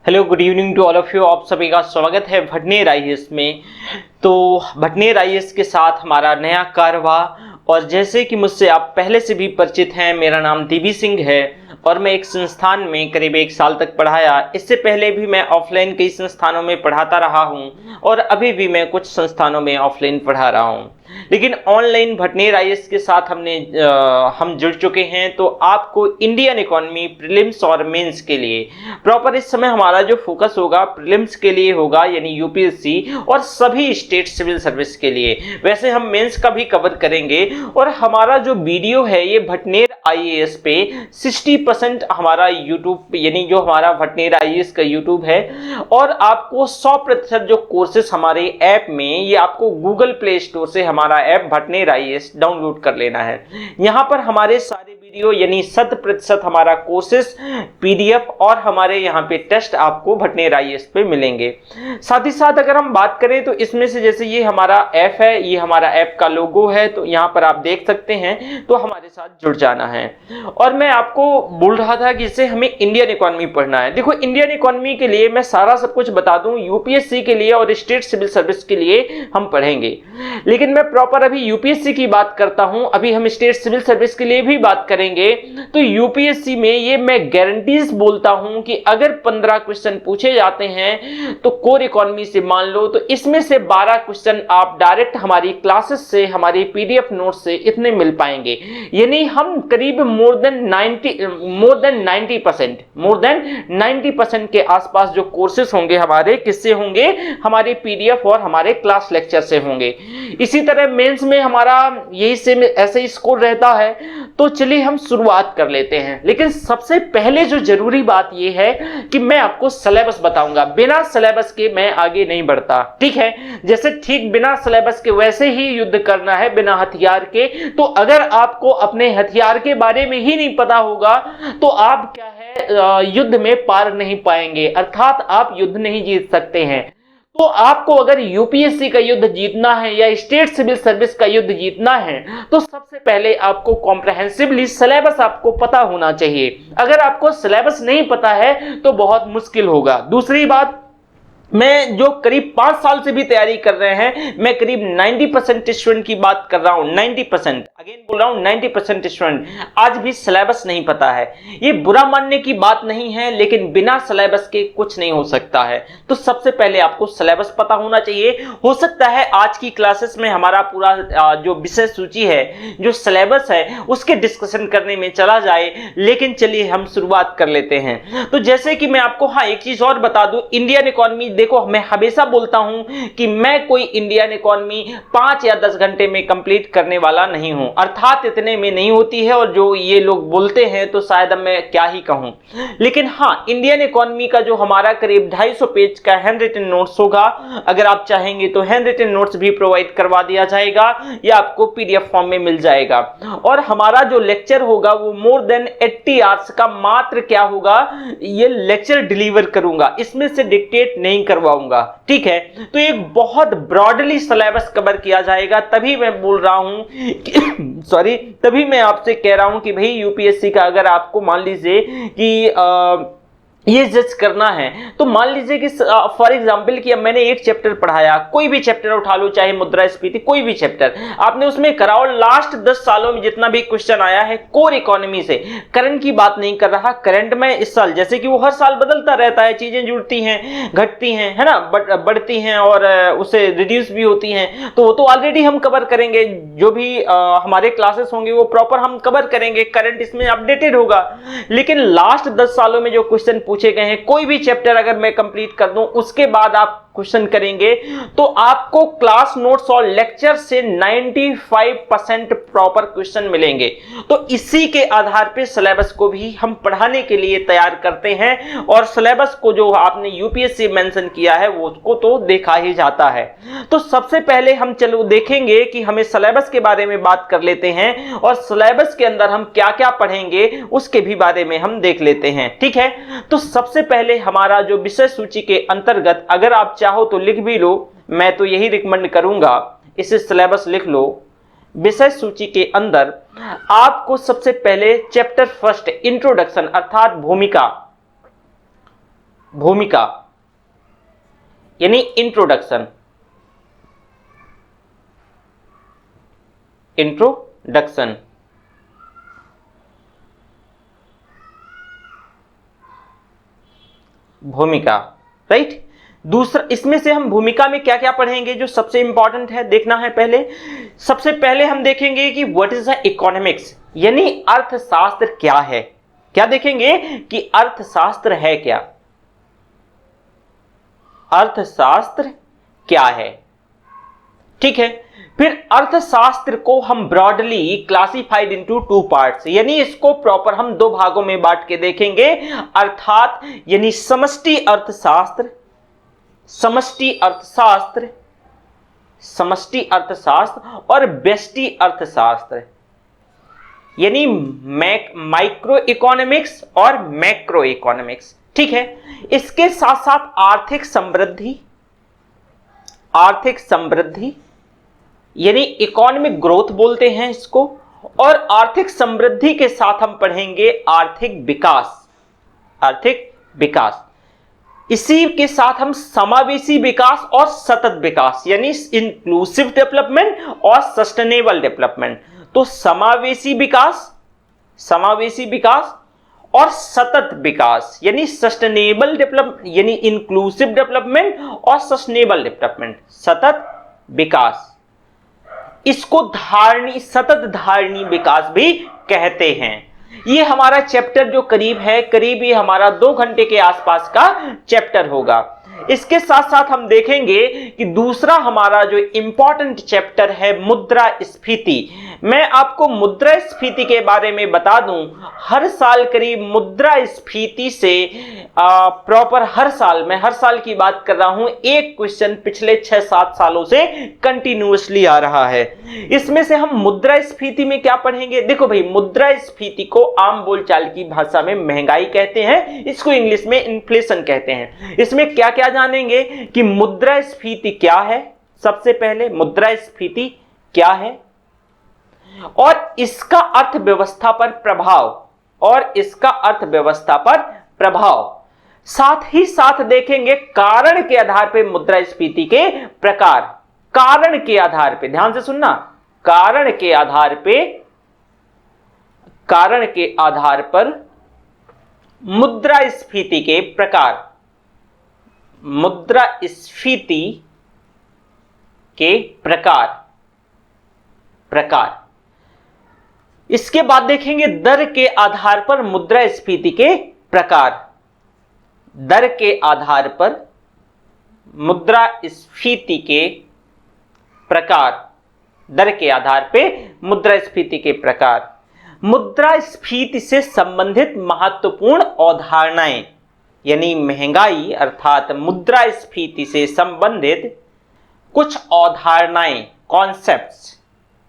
Hello, good evening to all of you. आप सभी का स्वागत है भटनेर आईएएस में। तो भटनेर आईएएस के साथ हमारा नया कारवा, और जैसे कि मुझसे आप पहले से भी परिचित हैं, मेरा नाम देवी सिंह है और मैं एक संस्थान में करीब 1 साल तक पढ़ाया। इससे पहले भी मैं ऑफलाइन कई संस्थानों में पढ़ाता रहा हूं और अभी भी मैं कुछ संस्थानों में ऑफलाइन पढ़ा रहा हूं, लेकिन ऑनलाइन भटनेर आईएएस के साथ हम जुड़ चुके हैं। तो आपको इंडियन इकोनॉमी प्रीलिम्स और मेंस के लिए प्रॉपर इस समय हमारा जो फोकस होगा प्रीलिम्स के लिए होगा, यानी यूपीएससी और सभी स्टेट सिविल सर्विस के लिए। वैसे हम मेंस का भी कवर करेंगे और हमारा जो वीडियो है ये भटनेर आईएएस पे 60% हमारा यूट्यूब, यानी जो हमारा भटनेर आईएएस का यूट्यूब है, और आपको 100% जो कोर्सेस हमारे ऐप में, ये आपको गूगल प्ले स्टोर से हमारा ऐप भटनेर आईएएस डाउनलोड कर लेना है। यहां पर हमारे सारे वीडियो यानी 100% हमारा कोर्सेस पीडीएफ और हमारे यहाँ पे टेस्ट आपको भटनेर आईएएस पे मिलेंगे। साथ ही साथ अगर हम बात करें तो इसमें से जैसे ये हमारा ऐप है, ये हमारा ऐप का लोगो है, तो यहाँ पर आप देख सकते हैं, तो हमारे साथ जुड़ जाना है। और मैं आपको बोल रहा था कि इसे हमें इंडियन इकोनॉमी पढ़ना है। देखो, इंडियन इकोनॉमी के लिए मैं सारा सब कुछ बता दूं, यूपीएससी के लिए और स्टेट सिविल सर्विस के लिए हम पढ़ेंगे, लेकिन मैं प्रॉपर अभी यूपीएससी की बात करता हूं, अभी हम स्टेट सिविल सर्विस के लिए भी बात करेंगे। तो यूपीएससी में ये मैं गारंटीज बोलता हूं कि अगर 15 क्वेश्चन पूछे जाते हैं तो कोर इकोनॉमी से मान लो, तो इसमें से 12 क्वेश्चन आप डायरेक्ट हमारी क्लासेस से, हमारी पीडीएफ नोट से इतने मिल पाएंगे। यानी हम करीब मोर देन 90% के आसपास जो कोर्सेस होंगे हमारे, किससे होंगे? हमारे पीडीएफ और हमारे क्लास लेक्चर से होंगे। इसी तरह मेंस में हमारा यही सेम ऐसे ही स्कोर रहता है। तो चलिए हम शुरुआत कर लेते हैं, लेकिन सबसे पहले जो जरूरी बात यह है कि मैं आपको सिलेबस बताऊंगा। बिना सिलेबस के मैं आगे नहीं बढ़ता, ठीक है? जैसे ठीक बिना सिलेबस के वैसे ही युद्ध करना है बिना हथियार के। तो अगर आपको अपने हथियार के बारे में ही नहीं पता होगा तो आप क्या है, युद्ध में पार नहीं पाएंगे, अर्थात आप युद्ध नहीं जीत सकते हैं। तो आपको अगर यूपीएससी का युद्ध जीतना है या स्टेट सिविल सर्विस का युद्ध जीतना है तो सबसे पहले आपको कॉम्प्रहेंसिवली सिलेबस आपको पता होना चाहिए। अगर आपको सिलेबस नहीं पता है तो बहुत मुश्किल होगा। दूसरी बात, मैं जो करीब 5 साल से भी तैयारी कर रहे हैं, मैं करीब 90% स्टूडेंट की बात कर रहा हूं। 90%, अगेन बोल रहा हूं, 90% स्टूडेंट आज भी सिलेबस नहीं पता है। ये बुरा मानने की बात नहीं है, लेकिन बिना सिलेबस के कुछ नहीं हो सकता है। तो सबसे पहले आपको सिलेबस पता होना चाहिए। हो सकता है आज की क्लासेस में हमारा पूरा जो विषय सूची है, जो सिलेबस है, उसके डिस्कशन करने में चला जाए, लेकिन चलिए हम शुरुआत कर लेते हैं। तो जैसे कि मैं आपको एक चीज और बता दूं, इंडियन इकोनॉमी, देखो मैं हमेशा बोलता हूं कि मैं कोई इंडियन इकोनॉमी 5 या 10 घंटे में कंप्लीट करने वाला नहीं हूं, अर्थात इतने में नहीं होती है, और जो ये लोग बोलते हैं तो शायद मैं क्या ही कहूं। लेकिन हां, इंडियन इकोनॉमी का जो हमारा करीब 250 पेज का हैंड रिटन नोट्स होगा, अगर आप चाहेंगे तो हैंड रिटन नोट्स भी प्रोवाइड करवा दिया जाएगा या आपको पीडीएफ फॉर्म में मिल जाएगा। और हमारा जो लेक्चर होगा वो मोर देन 80 आवर्स का मात्र क्या होगा, ये लेक्चर डिलीवर करूंगा, इसमें से डिक्टेट नहीं करवाऊंगा, ठीक है? तो एक बहुत ब्रॉडली सिलेबस कवर किया जाएगा। तभी मैं बोल रहा हूं कि तभी मैं आपसे कह रहा हूं कि भाई यूपीएससी का अगर आपको मान लीजिए कि ये जज करना है, तो मान लीजिए कि फॉर एग्जांपल कि अब मैंने एक चैप्टर पढ़ाया, कोई भी चैप्टर उठा लो, चाहे मुद्रास्फीति, कोई भी चैप्टर आपने उसमें कराओ, लास्ट 10 सालों में जितना भी क्वेश्चन आया है कोर इकोनॉमी से, करंट की बात नहीं कर रहा, करंट में इस साल, जैसे कि वो हर साल बदलता रहता है, चीजें जुड़ती हैं, घटती हैं, है ना, बढ़ती हैं और उससे रिड्यूस भी होती हैं, तो वो तो ऑलरेडी हम कवर करेंगे। जो भी हमारे क्लासेस होंगे वो प्रॉपर हम कवर करेंगे, करंट इसमें अपडेटेड होगा। लेकिन लास्ट 10 सालों में जो क्वेश्चन पूछे गए हैं, कोई भी चैप्टर अगर मैं कंप्लीट कर दूं, उसके बाद आप क्वेश्चन करेंगे तो आपको क्लास नोट्स और लेक्चर से 95% प्रॉपर क्वेश्चन मिलेंगे। तो इसी के आधार पे सिलेबस को भी हम पढ़ाने के लिए तैयार करते हैं, और सिलेबस को जो आपने यूपीएससी मेंशन किया है वो उसको तो देखा ही जाता है। तो सबसे पहले हम चलो देखेंगे कि हमें सिलेबस के बारे में बात कर लेते हैं, और सिलेबस के अंदर हम क्या क्या पढ़ेंगे उसके भी बारे में हम देख लेते हैं, ठीक है? तो सबसे पहले हमारा जो विषय सूची के अंतर्गत, अगर आप चाहो तो लिख भी लो, मैं तो यही रिकमेंड करूंगा, इसे सिलेबस लिख लो। विषय सूची के अंदर आपको सबसे पहले चैप्टर फर्स्ट इंट्रोडक्शन अर्थात भूमिका, भूमिका यानी इंट्रोडक्शन, इंट्रोडक्शन। भूमिका, राइट। दूसरा, इसमें से हम भूमिका में क्या क्या पढ़ेंगे जो सबसे इंपॉर्टेंट है देखना है। पहले, सबसे पहले हम देखेंगे कि व्हाट इज द इकोनॉमिक्स, यानी अर्थशास्त्र क्या है। क्या देखेंगे कि अर्थशास्त्र है क्या, अर्थशास्त्र क्या है, ठीक है। फिर अर्थशास्त्र को हम ब्रॉडली क्लासिफाइड इनटू 2 पार्ट्स, यानी इसको प्रॉपर हम 2 भागों में बांट के देखेंगे, अर्थात यानी समष्टि अर्थशास्त्र, समष्टि अर्थशास्त्र, समष्टि अर्थशास्त्र और व्यष्टि अर्थशास्त्र, यानी माइक्रो इकोनॉमिक्स और मैक्रो इकोनॉमिक्स, ठीक है। इसके साथ साथ आर्थिक समृद्धि, आर्थिक समृद्धि यानी इकोनॉमिक ग्रोथ बोलते हैं इसको, और आर्थिक समृद्धि के साथ हम पढ़ेंगे आर्थिक विकास, आर्थिक विकास। इसी के साथ हम समावेशी विकास और सतत विकास यानी इंक्लूसिव डेवलपमेंट और सस्टेनेबल डेवलपमेंट। तो समावेशी विकास, समावेशी विकास और सतत विकास यानी सस्टेनेबल डेवलपमेंट यानी इंक्लूसिव डेवलपमेंट और सस्टेनेबल डेवलपमेंट, सतत विकास। इसको धारणी, सतत धारणी विकास भी कहते हैं। ये हमारा चैप्टर जो करीब है, करीब ये हमारा 2 घंटे के आसपास का चैप्टर होगा। इसके साथ साथ हम देखेंगे कि दूसरा हमारा जो इंपॉर्टेंट चैप्टर है मुद्रास्फीति। मैं आपको मुद्रास्फीति के बारे में बता दूं, हर साल करीब मुद्रास्फीति से प्रॉपर हर साल, मैं हर साल की बात कर रहा हूं, एक क्वेश्चन पिछले 6-7 सालों से कंटिन्यूअसली आ रहा है। इसमें से हम मुद्रास्फीति में क्या पढ़ेंगे, देखो भाई, मुद्रास्फीति को आम बोलचाल की भाषा में महंगाई कहते हैं, इसको इंग्लिश में इन्फ्लेशन कहते हैं। इसमें क्या क्या जानेंगे कि मुद्रास्फीति क्या है, सबसे पहले मुद्रास्फीति क्या है और इसका अर्थव्यवस्था पर प्रभाव, और इसका अर्थव्यवस्था पर प्रभाव। साथ ही साथ देखेंगे कारण के आधार पर मुद्रास्फीति के प्रकार, कारण के आधार पे, ध्यान से सुनना, कारण के आधार पे, कारण के आधार पर मुद्रास्फीति के प्रकार, मुद्रास्फीति के प्रकार, प्रकार। इसके बाद देखेंगे दर के आधार पर मुद्रास्फीति के प्रकार, दर के आधार पर मुद्रास्फीति के प्रकार, दर के आधार पे मुद्रास्फीति के प्रकार। मुद्रास्फीति से संबंधित महत्वपूर्ण अवधारणाएं, यानी महंगाई अर्थात मुद्रास्फीति से संबंधित कुछ अवधारणाएं, कॉन्सेप्ट्स,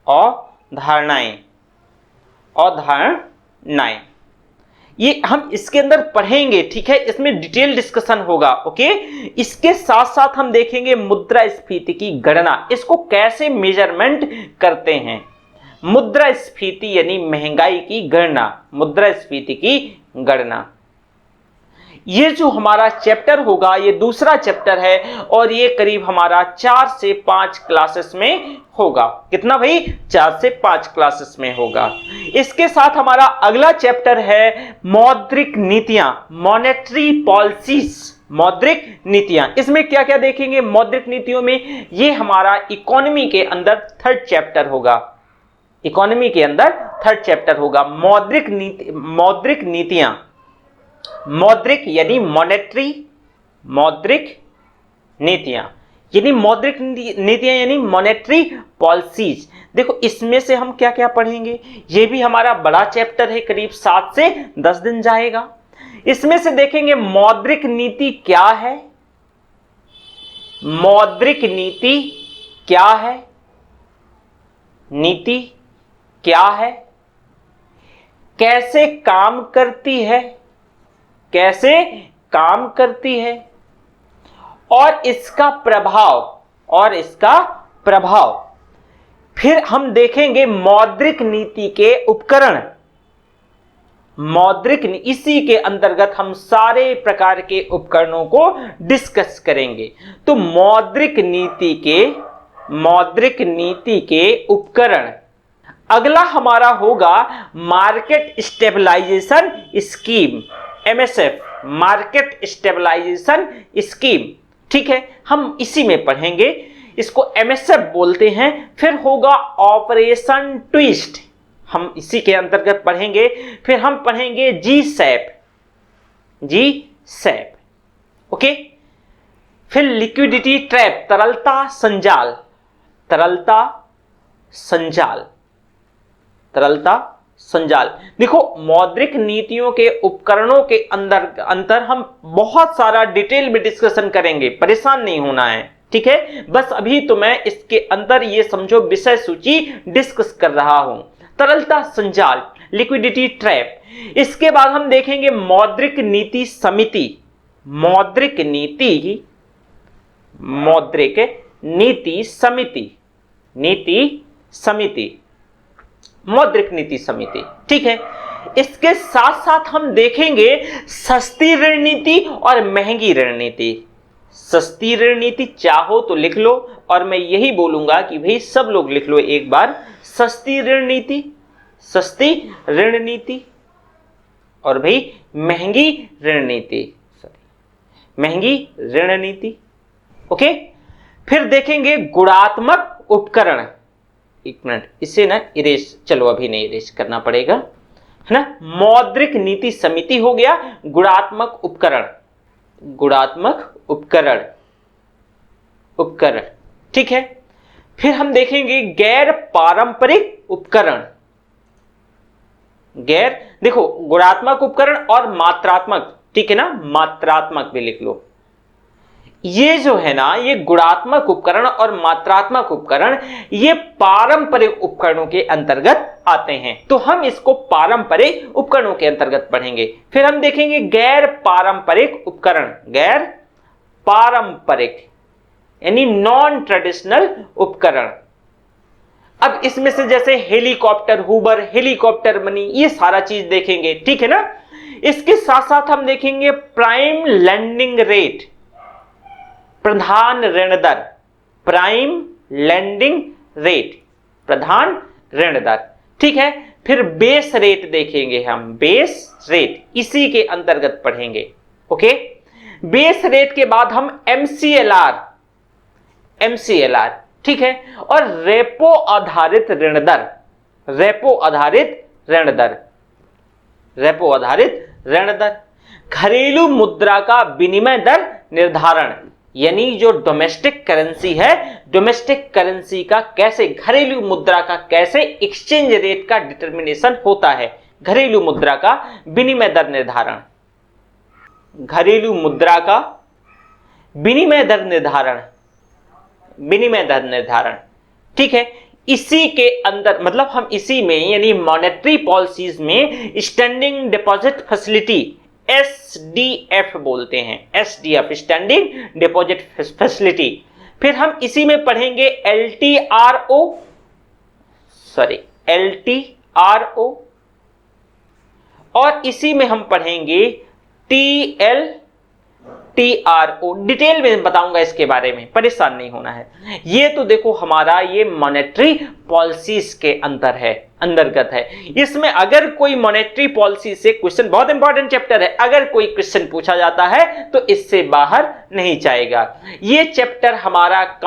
अवधारणाएं, अवधारणाएं, ये हम इसके अंदर पढ़ेंगे, ठीक है। इसमें डिटेल डिस्कशन होगा, ओके। इसके साथ साथ हम देखेंगे मुद्रास्फीति की गणना, इसको कैसे मेजरमेंट करते हैं। मुद्रास्फीति यानी महंगाई की गणना, मुद्रास्फीति की गणना। ये जो हमारा चैप्टर होगा, ये दूसरा चैप्टर है और ये करीब हमारा 4 से 5 क्लासेस में होगा। कितना भाई? 4 से 5 क्लासेस में होगा। इसके साथ हमारा अगला चैप्टर है मौद्रिक नीतियां, मॉनेटरी पॉलिसीज, मौद्रिक नीतियां। इसमें क्या क्या देखेंगे मौद्रिक नीतियों में? ये हमारा इकोनॉमी के अंदर 3rd चैप्टर होगा, इकोनॉमी के अंदर 3rd चैप्टर होगा। मौद्रिक नीति, मौद्रिक नीतियां, मौद्रिक यानी मॉनेटरी, मौद्रिक नीतियां यानी मौद्रिक नीतियां यानी मॉनेटरी पॉलिसीज। देखो इसमें से हम क्या क्या पढ़ेंगे, ये भी हमारा बड़ा चैप्टर है, करीब 7 से 10 दिन जाएगा। इसमें से देखेंगे मौद्रिक नीति क्या है, मौद्रिक नीति क्या है, नीति क्या है, कैसे काम करती है, कैसे काम करती है, और इसका प्रभाव, और इसका प्रभाव। फिर हम देखेंगे मौद्रिक नीति के उपकरण, मौद्रिक, इसी के अंतर्गत हम सारे प्रकार के उपकरणों को डिस्कस करेंगे। तो मौद्रिक नीति के उपकरण। अगला हमारा होगा market stabilization scheme, MSF, market stabilization scheme. ठीक है, हम इसी में पढ़ेंगे, इसको MSF बोलते हैं। फिर होगा ऑपरेशन ट्विस्ट, हम इसी के अंतर्गत पढ़ेंगे। फिर हम पढ़ेंगे G-SAP, ओके। फिर लिक्विडिटी ट्रैप, तरलता संजाल। देखो, मौद्रिक नीतियों के उपकरणों के अंतर हम बहुत सारा डिटेल में डिस्कशन करेंगे, परेशान नहीं होना है, ठीक है। बस अभी तो मैं इसके अंदर ये समझो विषय सूची डिस्कस कर रहा हूं। तरलता संजाल, लिक्विडिटी ट्रैप। इसके बाद हम देखेंगे मौद्रिक नीति समिति, मौद्रिक नीति समिति, ठीक है। इसके साथ साथ हम देखेंगे सस्ती ऋण नीति और महंगी ऋण नीति। सस्ती ऋण नीति चाहो तो लिख लो, और मैं यही बोलूंगा कि भाई सब लोग लिख लो एक बार, सस्ती ऋण नीति और भाई महंगी ऋण नीति, ओके। फिर देखेंगे गुणात्मक उपकरण। एक मिनट, इसे ना इरेज, चलो अभी नहीं इरेज करना पड़ेगा, है ना। मौद्रिक नीति समिति हो गया, गुणात्मक उपकरण, ठीक है। फिर हम देखेंगे गैर पारंपरिक उपकरण। देखो, गुणात्मक उपकरण और मात्रात्मक, ठीक है ना, मात्रात्मक भी लिख लो। ये जो है ना, ये गुणात्मक उपकरण और मात्रात्मक उपकरण, ये पारंपरिक उपकरणों के अंतर्गत आते हैं, तो हम इसको पारंपरिक उपकरणों के अंतर्गत पढ़ेंगे। फिर हम देखेंगे गैर पारंपरिक उपकरण, गैर पारंपरिक यानी नॉन ट्रेडिशनल उपकरण। अब इसमें से जैसे हेलीकॉप्टर हूबर, हेलीकॉप्टर मनी, ये सारा चीज देखेंगे, ठीक है ना। इसके साथ साथ हम देखेंगे प्राइम लेंडिंग रेट, प्रधान ऋण दर, प्राइम लेंडिंग रेट, प्रधान ऋण दर, ठीक है। फिर बेस रेट देखेंगे हम, बेस रेट इसी के अंतर्गत पढ़ेंगे, ओके। बेस रेट के बाद हम MCLR, ठीक है, और रेपो आधारित ऋण दर, घरेलू मुद्रा का विनिमय दर निर्धारण, यानी जो डोमेस्टिक करेंसी है, डोमेस्टिक करेंसी का कैसे, घरेलू मुद्रा का कैसे एक्सचेंज रेट का डिटर्मिनेशन होता है, घरेलू मुद्रा का विनिमय दर निर्धारण, घरेलू मुद्रा का विनिमय दर निर्धारण, ठीक है। इसी के अंदर, मतलब हम इसी में यानी मॉनेटरी पॉलिसीज में स्टैंडिंग डिपॉजिट फैसिलिटी, SDF बोलते हैं, SDF, स्टैंडिंग डिपॉजिट फैसिलिटी। फिर हम इसी में पढ़ेंगे LTRO, और इसी में हम पढ़ेंगे TLTRO। डिटेल में बताऊंगा इसके बारे में, परेशान नहीं होना है। ये तो देखो हमारा ये मॉनेटरी पॉलिसीज के अंतर्गत है। इसमें अगर कोई मॉनेटरी पॉलिसी से क्वेश्चन, बहुत इंपॉर्टेंट चैप्टर है, अगर कोई क्वेश्चन पूछा जाता है तो इससे बाहर नहीं जाएगा। ये चैप्टर हमारा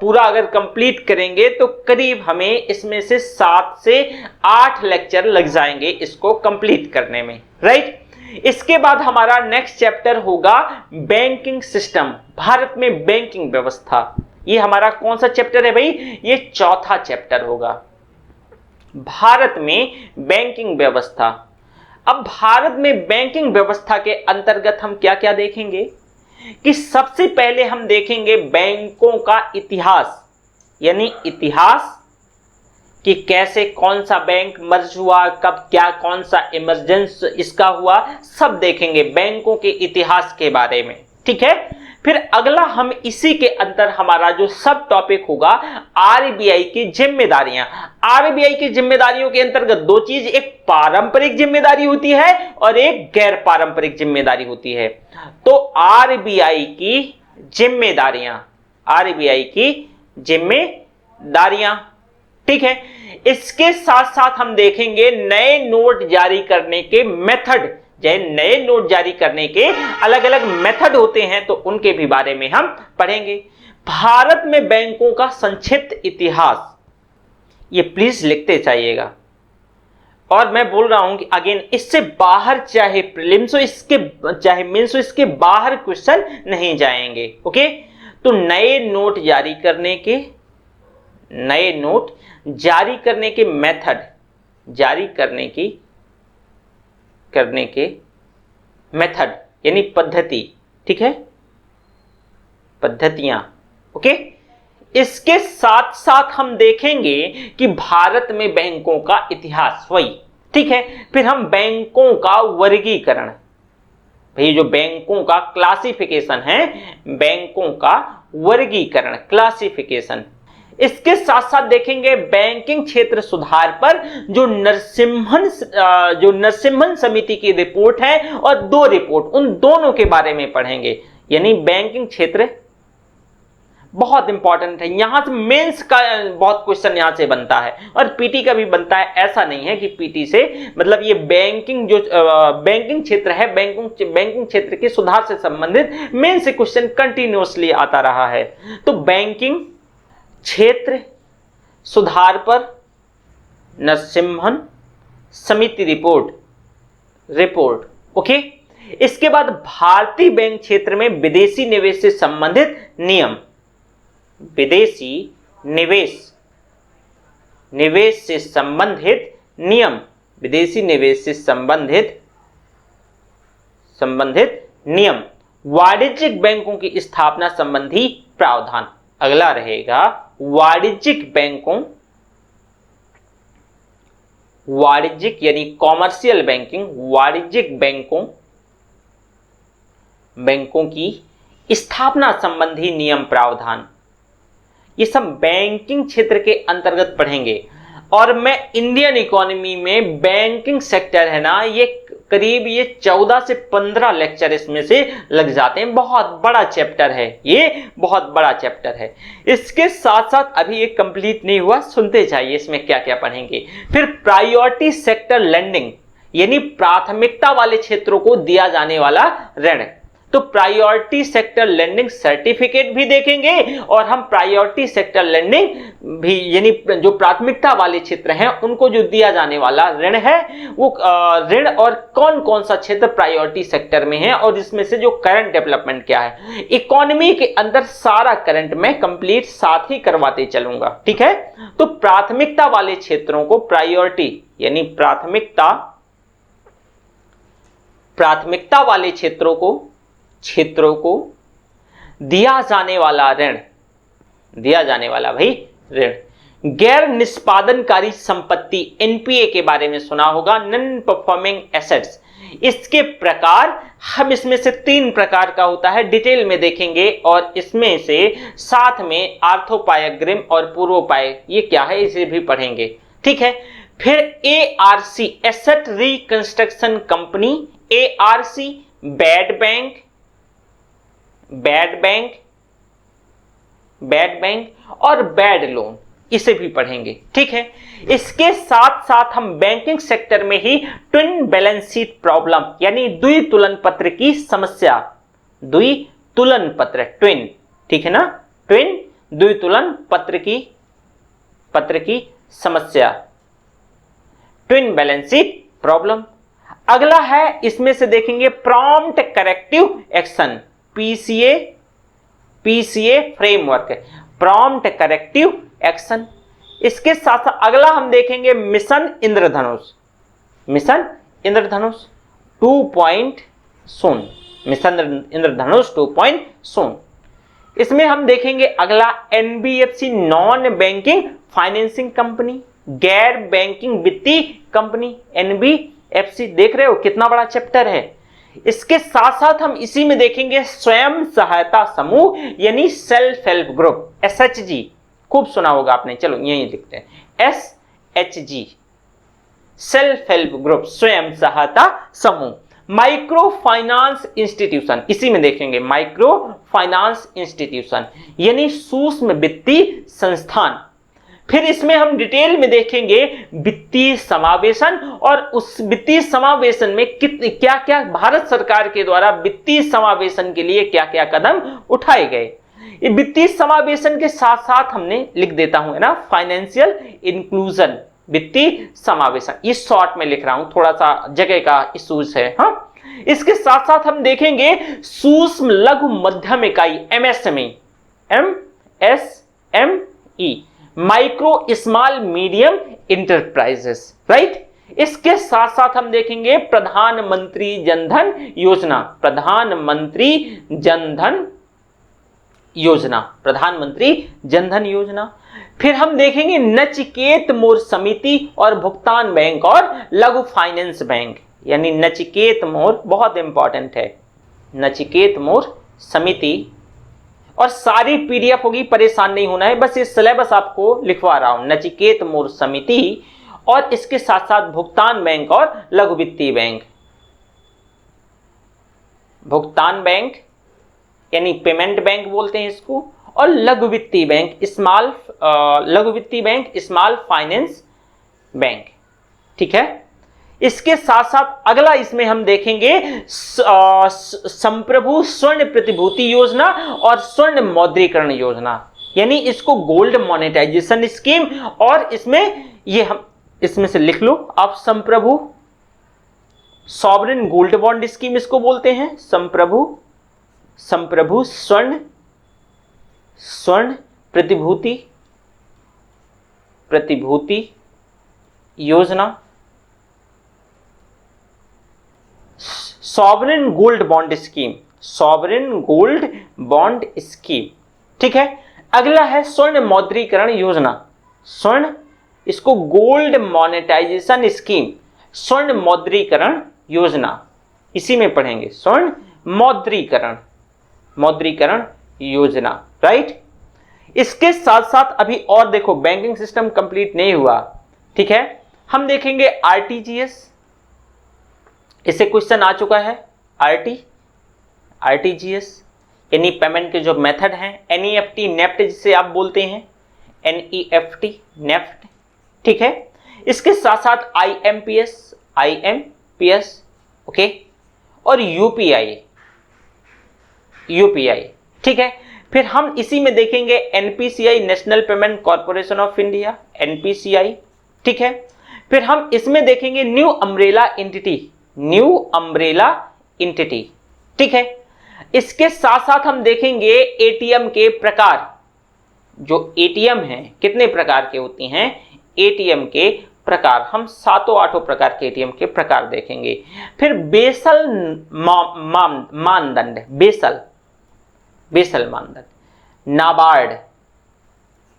पूरा अगर कंप्लीट करेंगे तो करीब हमें इसमें से 7 से 8 लेक्चर लग जाएंगे इसको कंप्लीट करने में, राइट। इसके बाद हमारा नेक्स्ट चैप्टर होगा बैंकिंग सिस्टम, भारत में बैंकिंग व्यवस्था। ये हमारा कौन सा चैप्टर है भाई? ये चौथा चैप्टर होगा, भारत में बैंकिंग व्यवस्था। अब भारत में बैंकिंग व्यवस्था के अंतर्गत हम क्या क्या देखेंगे कि सबसे पहले हम देखेंगे बैंकों का इतिहास, यानी इतिहास कि कैसे कौन सा बैंक मर्ज हुआ, कब क्या कौन सा इमरजेंस इसका हुआ, सब देखेंगे बैंकों के इतिहास के बारे में, ठीक है। फिर अगला हम इसी के अंदर हमारा जो सब टॉपिक होगा आरबीआई की जिम्मेदारियां। आरबीआई की जिम्मेदारियों के अंतर्गत दो चीज, एक पारंपरिक जिम्मेदारी होती है और एक गैर पारंपरिक जिम्मेदारी होती है। तो आरबीआई की जिम्मेदारियां, आरबीआई की जिम्मेदारियां, ठीक है। इसके साथ साथ हम देखेंगे नए नोट जारी करने के मेथड, नए नोट जारी करने के अलग अलग मेथड होते हैं, तो उनके भी बारे में हम पढ़ेंगे। भारत में बैंकों का संक्षिप्त इतिहास, ये प्लीज लिखते जाइएगा। और मैं बोल रहा हूं कि अगेन इससे बाहर चाहे प्रीलिम्स हो इसके, चाहे मेंस हो, इसके बाहर क्वेश्चन नहीं जाएंगे। ओके, तो नए नोट जारी करने के, नए नोट जारी करने के मेथड, जारी करने के मेथड यानी पद्धति, ठीक है, पद्धतियां। ओके, इसके साथ साथ हम देखेंगे कि भारत में बैंकों का इतिहास, वही, ठीक है। फिर हम बैंकों का वर्गीकरण, भाई जो बैंकों का क्लासिफिकेशन है, बैंकों का वर्गीकरण, क्लासिफिकेशन। इसके साथ साथ देखेंगे बैंकिंग क्षेत्र सुधार पर जो नरसिम्हन समिति की रिपोर्ट है और दो रिपोर्ट, उन दोनों के बारे में पढ़ेंगे। यानी बैंकिंग क्षेत्र बहुत इंपॉर्टेंट है, यहां से मेंस का बहुत क्वेश्चन यहां से बनता है और पीटी का भी बनता है। ऐसा नहीं है कि पीटी से मतलब ये बैंकिंग जो बैंकिंग क्षेत्र है, बैंकिंग क्षेत्र के सुधार से संबंधित मेन से क्वेश्चन कंटिन्यूअसली आता रहा है। तो बैंकिंग क्षेत्र सुधार पर नरसिम्हन समिति रिपोर्ट। ओके, इसके बाद भारतीय बैंक क्षेत्र में विदेशी निवेश से संबंधित नियम, विदेशी निवेश से संबंधित नियम, विदेशी निवेश से संबंधित नियम, वाणिज्यिक बैंकों की स्थापना संबंधी प्रावधान। अगला रहेगा वाणिज्यिक बैंकों, वाणिज्यिक यानी कॉमर्शियल बैंकिंग, वाणिज्यिक बैंकों की स्थापना संबंधी नियम प्रावधान। ये सब बैंकिंग क्षेत्र के अंतर्गत पढ़ेंगे। और मैं इंडियन इकोनॉमी में बैंकिंग सेक्टर है ना, ये करीब 14 से 15 लेक्चर इसमें से लग जाते हैं। बहुत बड़ा चैप्टर है ये, बहुत बड़ा चैप्टर है। इसके साथ साथ अभी ये कंप्लीट नहीं हुआ, सुनते जाइए इसमें क्या क्या पढ़ेंगे। फिर प्रायोरिटी सेक्टर लेंडिंग यानी प्राथमिकता वाले क्षेत्रों को दिया जाने वाला ऋण, तो प्रायोरिटी सेक्टर लेंडिंग सर्टिफिकेट भी देखेंगे और हम प्रायोरिटी सेक्टर लेंडिंग भी यानी जो प्राथमिकता वाले क्षेत्र हैं उनको जो दिया जाने वाला ऋण है वो ऋण और कौन कौन सा क्षेत्र प्रायोरिटी सेक्टर में है और इसमें से जो करंट डेवलपमेंट क्या है, इकोनॉमी के अंदर सारा करंट में कंप्लीट साथ ही करवाते चलूंगा, ठीक है। तो प्राथमिकता वाले क्षेत्रों को प्रायोरिटी यानी प्राथमिकता वाले क्षेत्रों को दिया जाने वाला ऋण, भाई ऋण। गैर निष्पादनकारी संपत्ति एनपीए के बारे में सुना होगा, नॉन परफॉर्मिंग एसेट्स। इसके प्रकार हम इसमें से 3 प्रकार का होता है, डिटेल में देखेंगे और इसमें से साथ में आर्थोपाय, अग्रिम और पूर्वोपाय ये क्या है इसे भी पढ़ेंगे, ठीक है। फिर ARC asset reconstruction company, ARC bad bank और बैड लोन, इसे भी पढ़ेंगे, ठीक है। इसके साथ साथ हम बैंकिंग सेक्टर में ही ट्विन बैलेंस शीट प्रॉब्लम यानी द्वितुलन पत्र की समस्या, द्वितुलन पत्र ट्विन, ठीक है ना, ट्विन द्वितुलन पत्र की समस्या, ट्विन बैलेंस शीट प्रॉब्लम। अगला है इसमें से देखेंगे prompt corrective action, PCA framework, prompt corrective action. इसके साथ अगला हम देखेंगे मिशन इंद्रधनुष 2.0, मिशन इंद्रधनुष 2.0। इसमें हम देखेंगे अगला NBFC non banking financing company, गैर बैंकिंग वित्तीय कंपनी, एनबीएफसी। देख रहे हो कितना बड़ा चैप्टर है। इसके साथ साथ हम इसी में देखेंगे स्वयं सहायता समूह यानी सेल्फ हेल्प ग्रुप, SHG, खूब सुना होगा आपने, चलो यही लिखते हैं SHG, सेल्फ हेल्प ग्रुप, स्वयं सहायता समूह। माइक्रो फाइनेंस इंस्टीट्यूशन, इसी में देखेंगे माइक्रो फाइनेंस इंस्टीट्यूशन यानी सूक्ष्म वित्तीय संस्थान। फिर इसमें हम डिटेल में देखेंगे वित्तीय समावेशन, और उस वित्तीय समावेशन में क्या क्या भारत सरकार के द्वारा वित्तीय समावेशन के लिए क्या क्या कदम उठाए गए। ये वित्तीय समावेशन के साथ साथ हमने लिख देता हूं, है ना, फाइनेंशियल इंक्लूजन, वित्तीय समावेशन, इस शॉर्ट में लिख रहा हूं, थोड़ा सा जगह का इश्यूज है। हाँ, इसके साथ साथ हम देखेंगे सूक्ष्म लघु मध्यम इकाई, MSME, MSME, micro small medium enterprises, right. इसके साथ साथ हम देखेंगे प्रधानमंत्री जनधन योजना, प्रधानमंत्री जनधन योजना, प्रधानमंत्री जनधन योजना। फिर हम देखेंगे नचिकेत मोर समिति और भुगतान बैंक और लघु फाइनेंस बैंक, यानी नचिकेत मोर बहुत इंपॉर्टेंट है, नचिकेत मोर समिति, और सारी PDF होगी, परेशान नहीं होना है, बस ये सिलेबस आपको लिखवा रहा हूं, नचिकेत मोर समिति, और इसके साथ साथ भुगतान बैंक और लघु वित्तीय बैंक, भुगतान बैंक यानी पेमेंट बैंक बोलते हैं इसको, और लघु वित्तीय बैंक, स्मॉल लघु वित्तीय बैंक, स्मॉल फाइनेंस बैंक, ठीक है। इसके साथ साथ अगला इसमें हम देखेंगे संप्रभु स्वर्ण प्रतिभूति योजना और स्वर्ण मौद्रीकरण योजना, यानी इसको गोल्ड मोनेटाइजेशन स्कीम, और इसमें ये हम इसमें से लिख लो आप, संप्रभु सॉवरेन गोल्ड बॉन्ड स्कीम इसको बोलते हैं, संप्रभु स्वर्ण प्रतिभूति योजना, sovereign gold bond scheme, sovereign gold bond scheme, ठीक है। अगला है स्वर्ण मौद्रीकरण योजना, स्वर्ण, इसको गोल्ड मोनेटाइजेशन स्कीम, स्वर्ण मौद्रीकरण योजना, इसी में पढ़ेंगे स्वर्ण मौद्रीकरण योजना, राइट। इसके साथ साथ अभी और देखो, बैंकिंग सिस्टम कंप्लीट नहीं हुआ, ठीक है। हम देखेंगे RTGS, इससे क्वेश्चन आ चुका है, RTGS यानी पेमेंट के जो मेथड हैं, NEFT, नेफ्ट जिसे आप बोलते हैं, NEFT, नेफ्ट, ठीक है। इसके साथ साथ IMPS, ओके, और UPI, ठीक है। फिर हम इसी में देखेंगे NPCI, national payment corporation of India, NPCI, ठीक है। फिर हम इसमें देखेंगे न्यू अम्ब्रेला एंटिटी, ठीक है। इसके साथ साथ हम देखेंगे ATM के प्रकार, जो ATM हैं कितने प्रकार के होती हैं, ATM के प्रकार, हम 7-8 प्रकार के ATM के प्रकार देखेंगे। फिर बेसल मानदंड, बेसल मानदंड,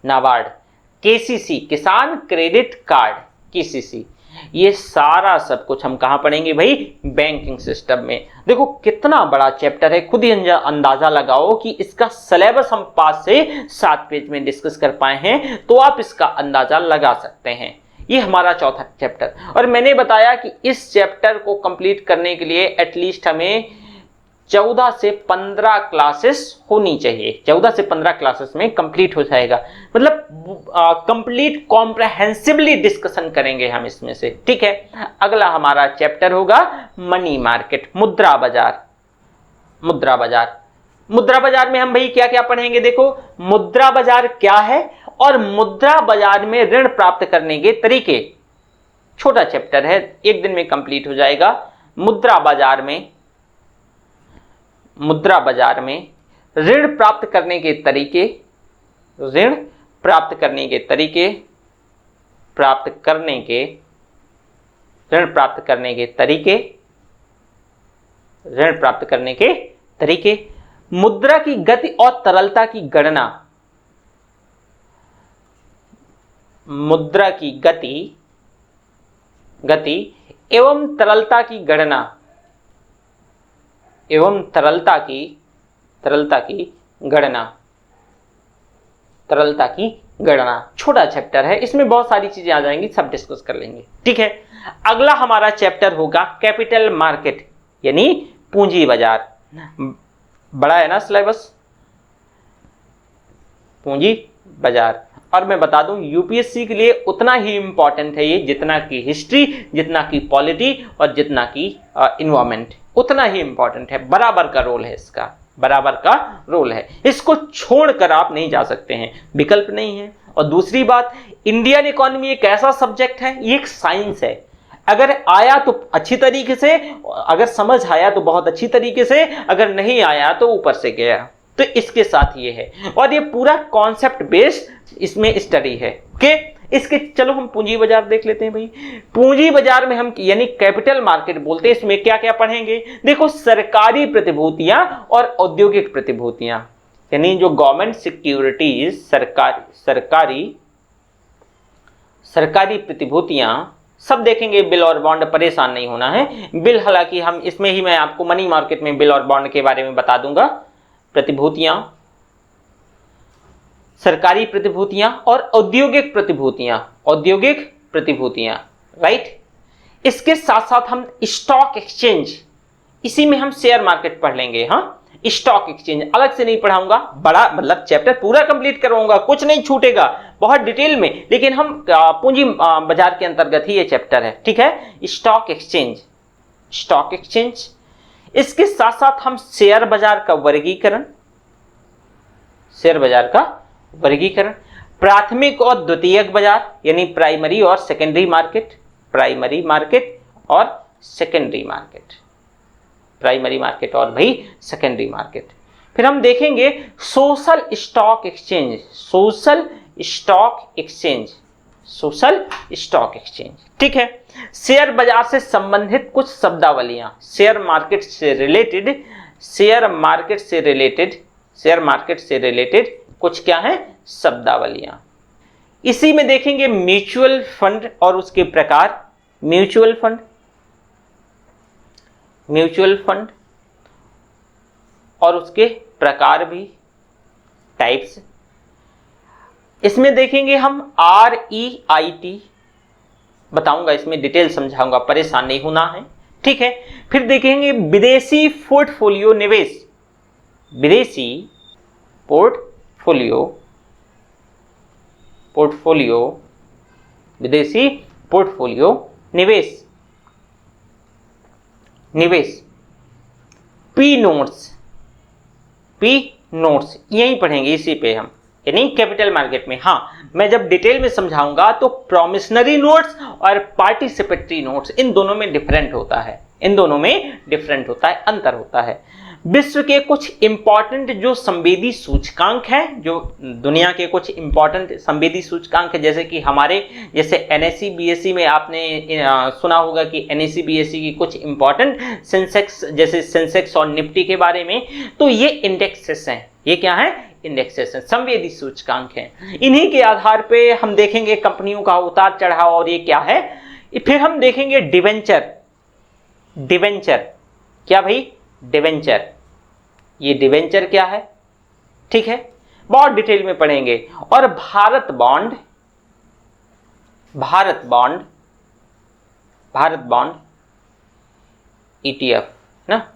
नाबार्ड, KCC, किसान क्रेडिट कार्ड, KCC, ये सारा सब कुछ हम कहां पढ़ेंगे भाई, बैंकिंग सिस्टम में। देखो कितना बड़ा चैप्टर है, खुद ही अंदाजा लगाओ कि इसका सिलेबस हम 5 से 7 पेज में डिस्कस कर पाए हैं, तो आप इसका अंदाजा लगा सकते हैं। ये हमारा चौथा चैप्टर, और मैंने बताया कि इस चैप्टर को कंप्लीट करने के लिए एटलीस्ट हमें 14 से 15 क्लासेस होनी चाहिए, 14 से 15 क्लासेस में कंप्लीट हो जाएगा, मतलब कंप्लीट कॉम्प्रहेंसिवली डिस्कशन करेंगे हम इसमें से, ठीक है। अगला हमारा चैप्टर होगा मनी मार्केट, मुद्रा बाजार में हम भाई क्या क्या पढ़ेंगे, देखो मुद्रा बाजार क्या है और मुद्रा बाजार में ऋण प्राप्त करने के तरीके, छोटा चैप्टर है, एक दिन में कंप्लीट हो जाएगा। मुद्रा बाजार में ऋण प्राप्त करने के तरीके, ऋण प्राप्त करने के तरीके, मुद्रा की गति और तरलता की गणना, मुद्रा की गति एवं तरलता की गणना, एवं तरलता की गणना। छोटा चैप्टर है, इसमें बहुत सारी चीजें आ जाएंगी, सब डिस्कस कर लेंगे। ठीक है, अगला हमारा चैप्टर होगा कैपिटल मार्केट यानी पूंजी बाजार। बड़ा है ना सिलेबस, पूंजी बाजार। और मैं बता दूं यूपीएससी के लिए उतना ही इंपॉर्टेंट है ये जितना की हिस्ट्री, जितना की पॉलिटी और जितना की इन्वायरमेंट, उतना ही इंपॉर्टेंट है। बराबर का रोल है इसका, बराबर का रोल है, इसको छोड़कर आप नहीं जा सकते हैं, विकल्प नहीं है। और दूसरी बात, इंडियन इकोनॉमी एक ऐसा सब्जेक्ट है, ये एक साइंस है। अगर आया तो अच्छी तरीके से, अगर समझ आया तो बहुत अच्छी तरीके से, अगर नहीं आया तो ऊपर से गया। तो इसके साथ ये है, और ये पूरा कॉन्सेप्ट बेस्ड इसमें स्टडी है। ओके, इसके चलो हम पूंजी बाजार देख लेते हैं भाई। पूंजी बाजार में हम यानी कैपिटल मार्केट बोलते हैं, इसमें क्या क्या पढ़ेंगे? देखो, सरकारी प्रतिभूतियां और औद्योगिक प्रतिभूतियां, यानी जो गवर्नमेंट सिक्योरिटीज, सरकारी प्रतिभूतियां सब देखेंगे। बिल और बॉन्ड, परेशान नहीं होना है। बिल हालांकि हम इसमें ही, मैं आपको मनी मार्केट में बिल और बॉन्ड के बारे में बता दूंगा। प्रतिभूतियां, सरकारी प्रतिभूतियां और औद्योगिक प्रतिभूतियां, राइट। इसके साथ साथ हम स्टॉक एक्सचेंज, इसी में हम शेयर मार्केट पढ़ लेंगे। हाँ, स्टॉक एक्सचेंज अलग से नहीं पढ़ाऊंगा, बड़ा मतलब चैप्टर पूरा कंप्लीट करवाऊंगा, कुछ नहीं छूटेगा, बहुत डिटेल में, लेकिन हम पूंजी बाजार के अंतर्गत ही ये चैप्टर है। ठीक है, स्टॉक एक्सचेंज। इसके साथ साथ हम शेयर बाजार का वर्गीकरण, प्राथमिक और द्वितीयक बाजार यानी प्राइमरी और सेकेंडरी मार्केट, प्राइमरी मार्केट और भाई सेकेंडरी मार्केट। फिर हम देखेंगे सोशल स्टॉक एक्सचेंज। ठीक है, शेयर बाजार से संबंधित कुछ शब्दावलियां, शेयर मार्केट से रिलेटेड कुछ क्या है, शब्दावलियां। इसी में देखेंगे म्यूचुअल फंड और उसके प्रकार, म्यूचुअल फंड और उसके प्रकार भी, टाइप्स। इसमें देखेंगे हम REIT, बताऊंगा, इसमें डिटेल समझाऊंगा, परेशान नहीं होना है। ठीक है, फिर देखेंगे विदेशी पोर्टफोलियो निवेश, विदेशी पोर्टफोलियो निवेश, पी नोट्स यही पढ़ेंगे, इसी पे हम, यानी कैपिटल मार्केट में। हाँ, मैं जब डिटेल में समझाऊंगा तो प्रॉमिसनरी नोट्स और पार्टिसिपेटरी नोट्स, इन दोनों में डिफरेंट होता है, अंतर होता है। विश्व के कुछ इंपॉर्टेंट जो संवेदी सूचकांक हैं, जो दुनिया के कुछ इंपॉर्टेंट संवेदी सूचकांक है, जैसे कि हमारे NSE BSE में आपने सुना होगा कि NSE BSE की कुछ इंपॉर्टेंट सेंसेक्स, जैसे सेंसेक्स और निफ्टी के बारे में, तो ये इंडेक्सेस हैं। ये क्या है? इंडेक्सेस हैं, संवेदी सूचकांक हैं। इन्हीं के आधार पे हम देखेंगे कंपनियों का उतार चढ़ाव, और ये क्या है। फिर हम देखेंगे डिवेंचर, क्या भाई? डिवेंचर, ये डिवेंचर क्या है? ठीक है, बहुत डिटेल में पढ़ेंगे। और भारत बॉन्ड ETF ना,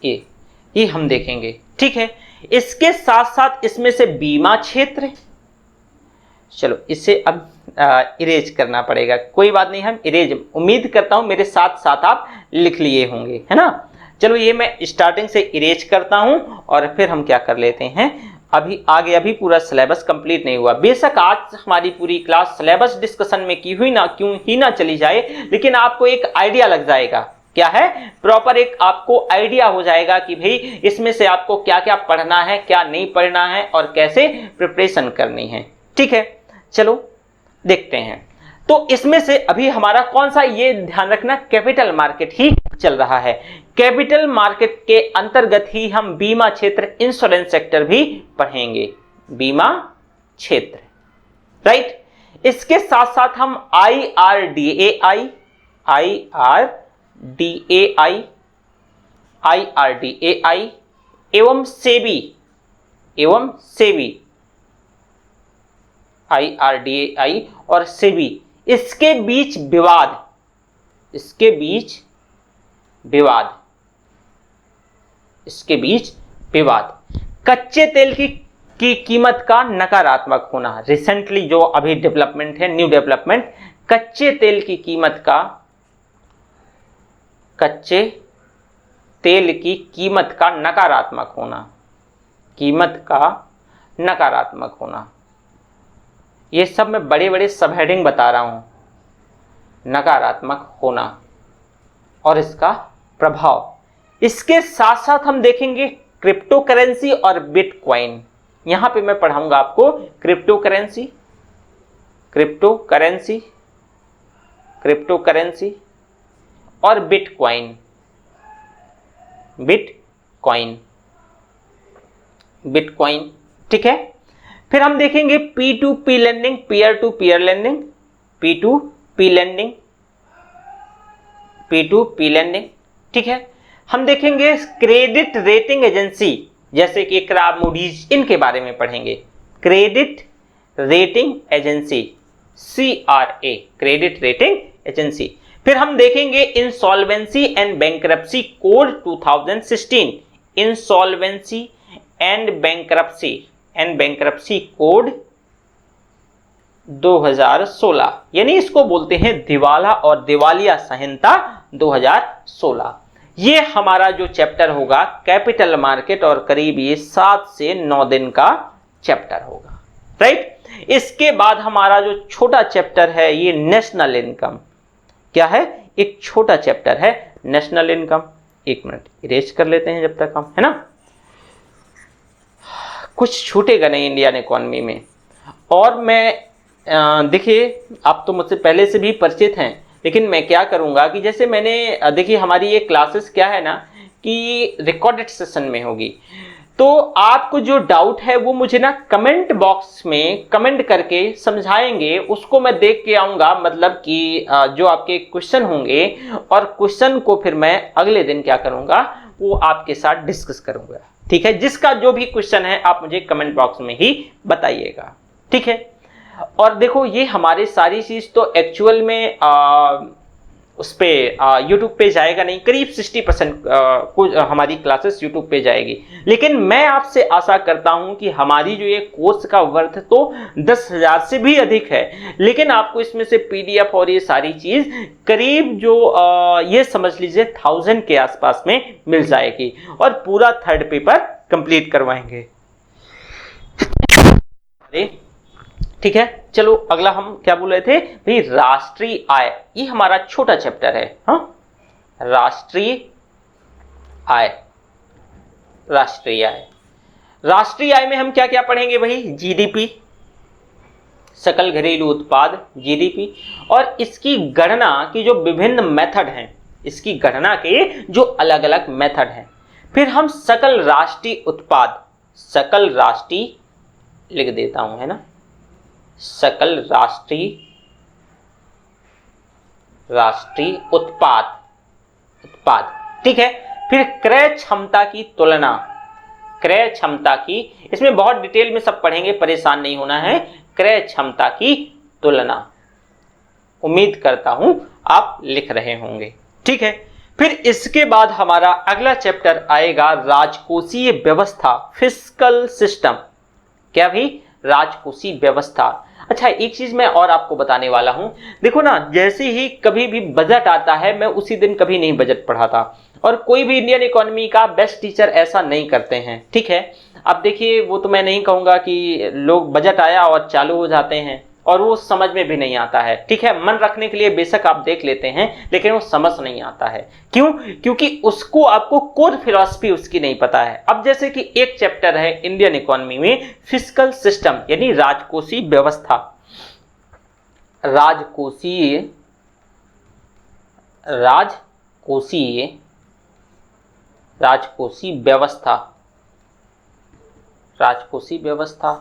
ये हम देखेंगे। ठीक है, इसके साथ साथ इसमें से बीमा क्षेत्र, चलो इसे अब इरेज करना पड़ेगा, कोई बात नहीं, हम इरेज, उम्मीद करता हूं मेरे साथ साथ आप लिख लिए होंगे, है ना। चलो ये मैं स्टार्टिंग से इरेज करता हूं और फिर हम क्या कर लेते हैं, अभी पूरा सिलेबस कंप्लीट नहीं हुआ। बेशक आज हमारी पूरी क्लास सिलेबस डिस्कशन में क्यों ही ना चली जाए, लेकिन आपको एक आइडिया लग जाएगा, क्या है, प्रॉपर एक आपको आइडिया हो जाएगा कि भाई इसमें से आपको क्या क्या पढ़ना है, क्या नहीं पढ़ना है और कैसे प्रिपरेशन करनी है। ठीक है, चलो देखते हैं। तो इसमें से अभी हमारा कौन सा, ये ध्यान रखना, कैपिटल मार्केट ही चल रहा है। कैपिटल मार्केट के अंतर्गत ही हम बीमा क्षेत्र, इंश्योरेंस सेक्टर भी पढ़ेंगे, बीमा क्षेत्र, राइट। इसके साथ साथ हम IRDAI एवं सेबी, IRDAI और सेबी, इसके बीच विवाद, कच्चे तेल की कीमत का नकारात्मक होना। रिसेंटली जो अभी डेवलपमेंट है, न्यू डेवलपमेंट, कच्चे तेल की कीमत का नकारात्मक होना, ये सब मैं बड़े बड़े सब हेडिंग बता रहा हूं, नकारात्मक होना और इसका प्रभाव। इसके साथ साथ हम देखेंगे क्रिप्टो करेंसी और बिटकॉइन। यहां पे मैं पढ़ाऊंगा आपको क्रिप्टो करेंसी और बिटकॉइन। ठीक है। फिर हम देखेंगे P2P lending, peer to peer lending, P2P lending. ठीक है। हम देखेंगे क्रेडिट रेटिंग एजेंसी, जैसे कि ICRA, मूडीज, इनके बारे में पढ़ेंगे। Credit rating agency, CRA, credit rating agency. फिर हम देखेंगे insolvency and bankruptcy code 2016, insolvency and bankruptcy code 2016, यानी इसको बोलते हैं दिवाला और दिवालिया संहिता 2016। ये हमारा जो चैप्टर होगा कैपिटल मार्केट, और करीब ये 7 से 9 दिन का चैप्टर होगा, राइट। इसके बाद हमारा जो छोटा चैप्टर है ये नेशनल इनकम। क्या है? एक छोटा चैप्टर है नेशनल इनकम। एक मिनट इरेज कर लेते हैं जब तक हम, है ना, कुछ छूटेगा नहीं इंडियन इकोनॉमी में। और मैं देखिए, आप तो मुझसे पहले से भी परिचित हैं, लेकिन मैं क्या करूंगा कि जैसे मैंने देखिए हमारी ये क्लासेस क्या है ना कि रिकॉर्डेड सेशन में होगी, तो आपको जो डाउट है वो मुझे ना कमेंट बॉक्स में कमेंट करके समझाएंगे, उसको मैं देख के आऊंगा। मतलब कि जो आपके क्वेश्चन होंगे, और क्वेश्चन को फिर मैं अगले दिन क्या करूंगा, वो आपके साथ डिस्कस करूंगा। ठीक है। जिसका जो भी क्वेश्चन है आप मुझे कमेंट बॉक्स में ही बताइएगा। ठीक है। और देखो ये हमारी सारी चीज तो एक्चुअल में उस पे यूट्यूब पे जाएगा नहीं, करीब 60% हमारी क्लासेस यूट्यूब पे जाएगी। लेकिन मैं आपसे आशा करता हूं कि हमारी जो ये कोर्स का वर्थ तो 10,000 से भी अधिक है, लेकिन आपको इसमें से PDF और ये सारी चीज करीब जो ये समझ लीजिए 1000 के आसपास में मिल जाएगी, और पूरा 3rd पेपर कंप्लीट करवाएंगे। ठीक है। चलो अगला हम क्या बोल रहे थे भाई, राष्ट्रीय आय। ये हमारा छोटा चैप्टर है। हाँ, राष्ट्रीय आय में हम क्या क्या पढ़ेंगे भाई? GDP, सकल घरेलू उत्पाद, GDP, और इसकी गणना की जो विभिन्न मेथड हैं, इसकी गणना के जो अलग अलग मेथड हैं। फिर हम सकल राष्ट्रीय लिख देता हूं, है ना, सकल राष्ट्रीय उत्पाद। ठीक है। फिर क्रय क्षमता की तुलना, इसमें बहुत डिटेल में सब पढ़ेंगे, परेशान नहीं होना है। क्रय क्षमता की तुलना, उम्मीद करता हूं आप लिख रहे होंगे। ठीक है। फिर इसके बाद हमारा अगला चैप्टर आएगा राजकोषीय व्यवस्था, फिस्कल सिस्टम। क्या भी? राजकोषीय व्यवस्था। अच्छा, एक चीज मैं और आपको बताने वाला हूं। देखो ना, जैसे ही कभी भी बजट आता है, मैं उसी दिन कभी नहीं बजट पढ़ाता, और कोई भी इंडियन इकोनॉमी का बेस्ट टीचर ऐसा नहीं करते हैं। ठीक है। अब देखिए, वो तो मैं नहीं कहूंगा कि लोग बजट आया और चालू हो जाते हैं, और वो समझ में भी नहीं आता है। ठीक है। मन रखने के लिए बेशक आप देख लेते हैं, लेकिन वो समझ नहीं आता है। क्यों? क्योंकि उसको आपको कोर फिलॉसफी उसकी नहीं पता है। अब जैसे कि एक चैप्टर है इंडियन इकोनॉमी में, फिस्कल सिस्टम, यानी राजकोषीय व्यवस्था। राजकोषीय व्यवस्था।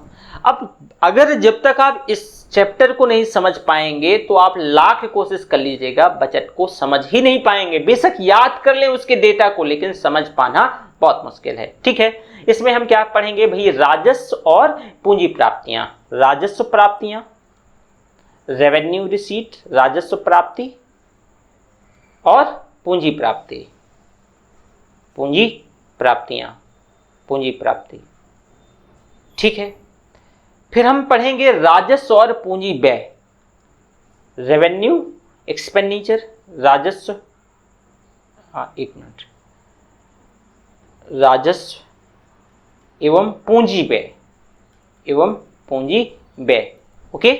अब अगर जब तक आप इस चैप्टर को नहीं समझ पाएंगे तो आप लाख कोशिश कर लीजिएगा, बजट को समझ ही नहीं पाएंगे। बेशक याद कर लें उसके डेटा को, लेकिन समझ पाना बहुत मुश्किल है। ठीक है, इसमें हम क्या पढ़ेंगे भाई, राजस्व और पूंजी प्राप्तियां। राजस्व प्राप्तियां, रेवेन्यू रिसीट, राजस्व प्राप्ति और पूंजी प्राप्ति, पूंजी प्राप्तियां, पूंजी प्राप्ति। ठीक है, फिर हम पढ़ेंगे राजस्व और पूंजी व्यय, रेवेन्यू एक्सपेंडिचर, राजस्व, एक मिनट, राजस्व एवं पूंजी व्यय, एवं पूंजी व्यय। ओके,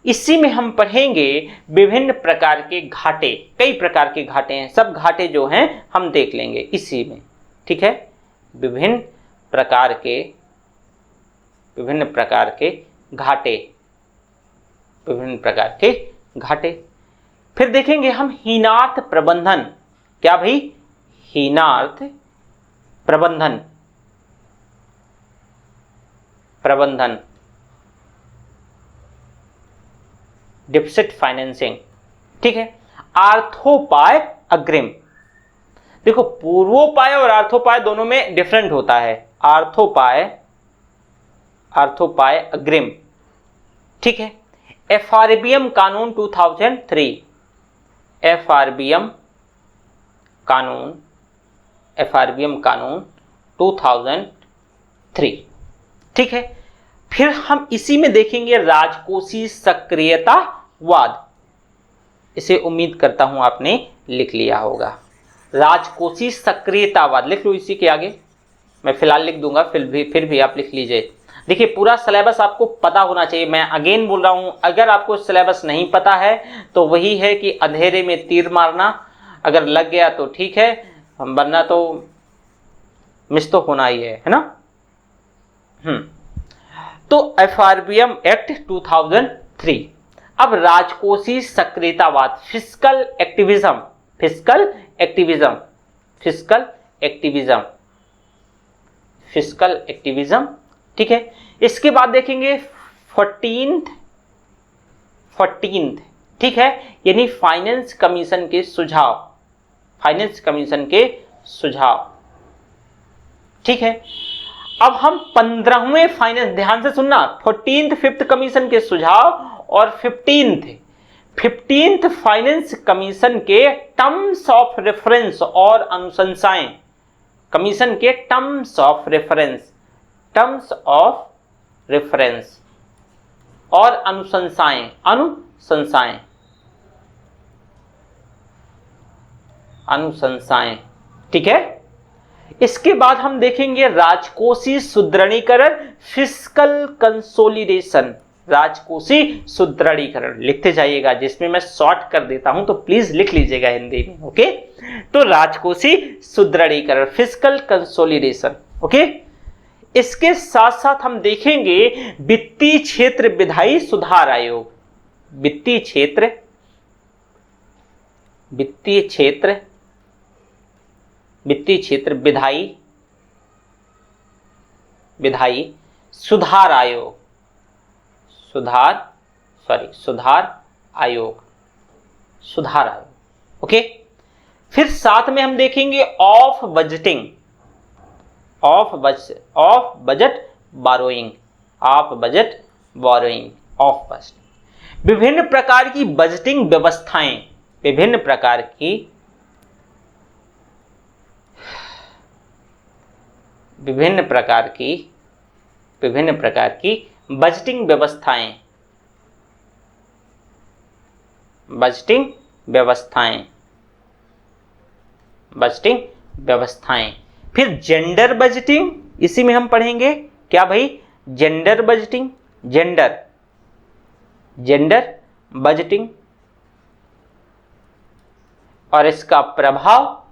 इसी में हम पढ़ेंगे विभिन्न प्रकार के घाटे। कई प्रकार के घाटे हैं, सब घाटे जो हैं हम देख लेंगे इसी में। ठीक है, विभिन्न प्रकार के घाटे, विभिन्न प्रकार के घाटे। फिर देखेंगे हम हीनार्थ प्रबंधन। क्या भाई, हीनार्थ प्रबंधन, प्रबंधन, डिफिसिट फाइनेंसिंग। ठीक है, आर्थोपाय अग्रिम। देखो, पूर्वोपाय और आर्थोपाय दोनों में डिफरेंट होता है। आर्थोपाय अग्रिम। ठीक है, एफआरबीएम कानून 2003, एफआरबीएम कानून 2003। ठीक है, फिर हम इसी में देखेंगे राजकोषीय सक्रियतावाद। इसे उम्मीद करता हूं आपने लिख लिया होगा। राजकोषीय सक्रियतावाद लिख लो इसी के आगे, मैं फिलहाल लिख दूंगा, फिर भी आप लिख लीजिए। देखिए, पूरा सिलेबस आपको पता होना चाहिए। मैं अगेन बोल रहा हूं, अगर आपको सिलेबस नहीं पता है तो वही है कि अंधेरे में तीर मारना। अगर लग गया तो ठीक है, वरना तो मिस तो होना ही है ना। तो एफआरबीएम एक्ट 2003। अब राजकोषीय सक्रियतावाद, fiscal activism, fiscal activism, fiscal activism, fiscal activism. ठीक है, इसके बाद देखेंगे 14th, ठीक है, यानी फाइनेंस कमीशन के सुझाव, फाइनेंस कमीशन के सुझाव। ठीक है, अब हम 15वें फाइनेंस, ध्यान से सुनना, 14th फिफ्थ कमीशन के सुझाव और 15th फाइनेंस कमीशन के टर्म्स ऑफ रेफरेंस और अनुशंसाएं, कमीशन के टर्म्स ऑफ रेफरेंस और अनुशंसाएं, अनुशंसाएं। ठीक है, इसके बाद हम देखेंगे राजकोषीय सुदृढ़ीकरण, फिस्कल कंसोलिडेशन, राजकोषीय सुदृढ़ीकरण। लिखते जाइएगा, जिसमें मैं शॉर्ट कर देता हूं तो प्लीज लिख लीजिएगा हिंदी में। ओके, तो राजकोषीय सुदृढ़ीकरण, फिस्कल कंसोलिडेशन। ओके, इसके साथ साथ हम देखेंगे वित्तीय क्षेत्र विधायी सुधार आयोग, वित्तीय क्षेत्र विधायी सुधार आयोग, सुधार आयोग। ओके, फिर साथ में हम देखेंगे ऑफ बजट बोरोइंग, विभिन्न प्रकार की बजटिंग व्यवस्थाएं, विभिन्न प्रकार की बजटिंग व्यवस्थाएं। फिर जेंडर बजटिंग, इसी में हम पढ़ेंगे। क्या भाई, जेंडर बजटिंग, जेंडर बजटिंग और इसका प्रभाव,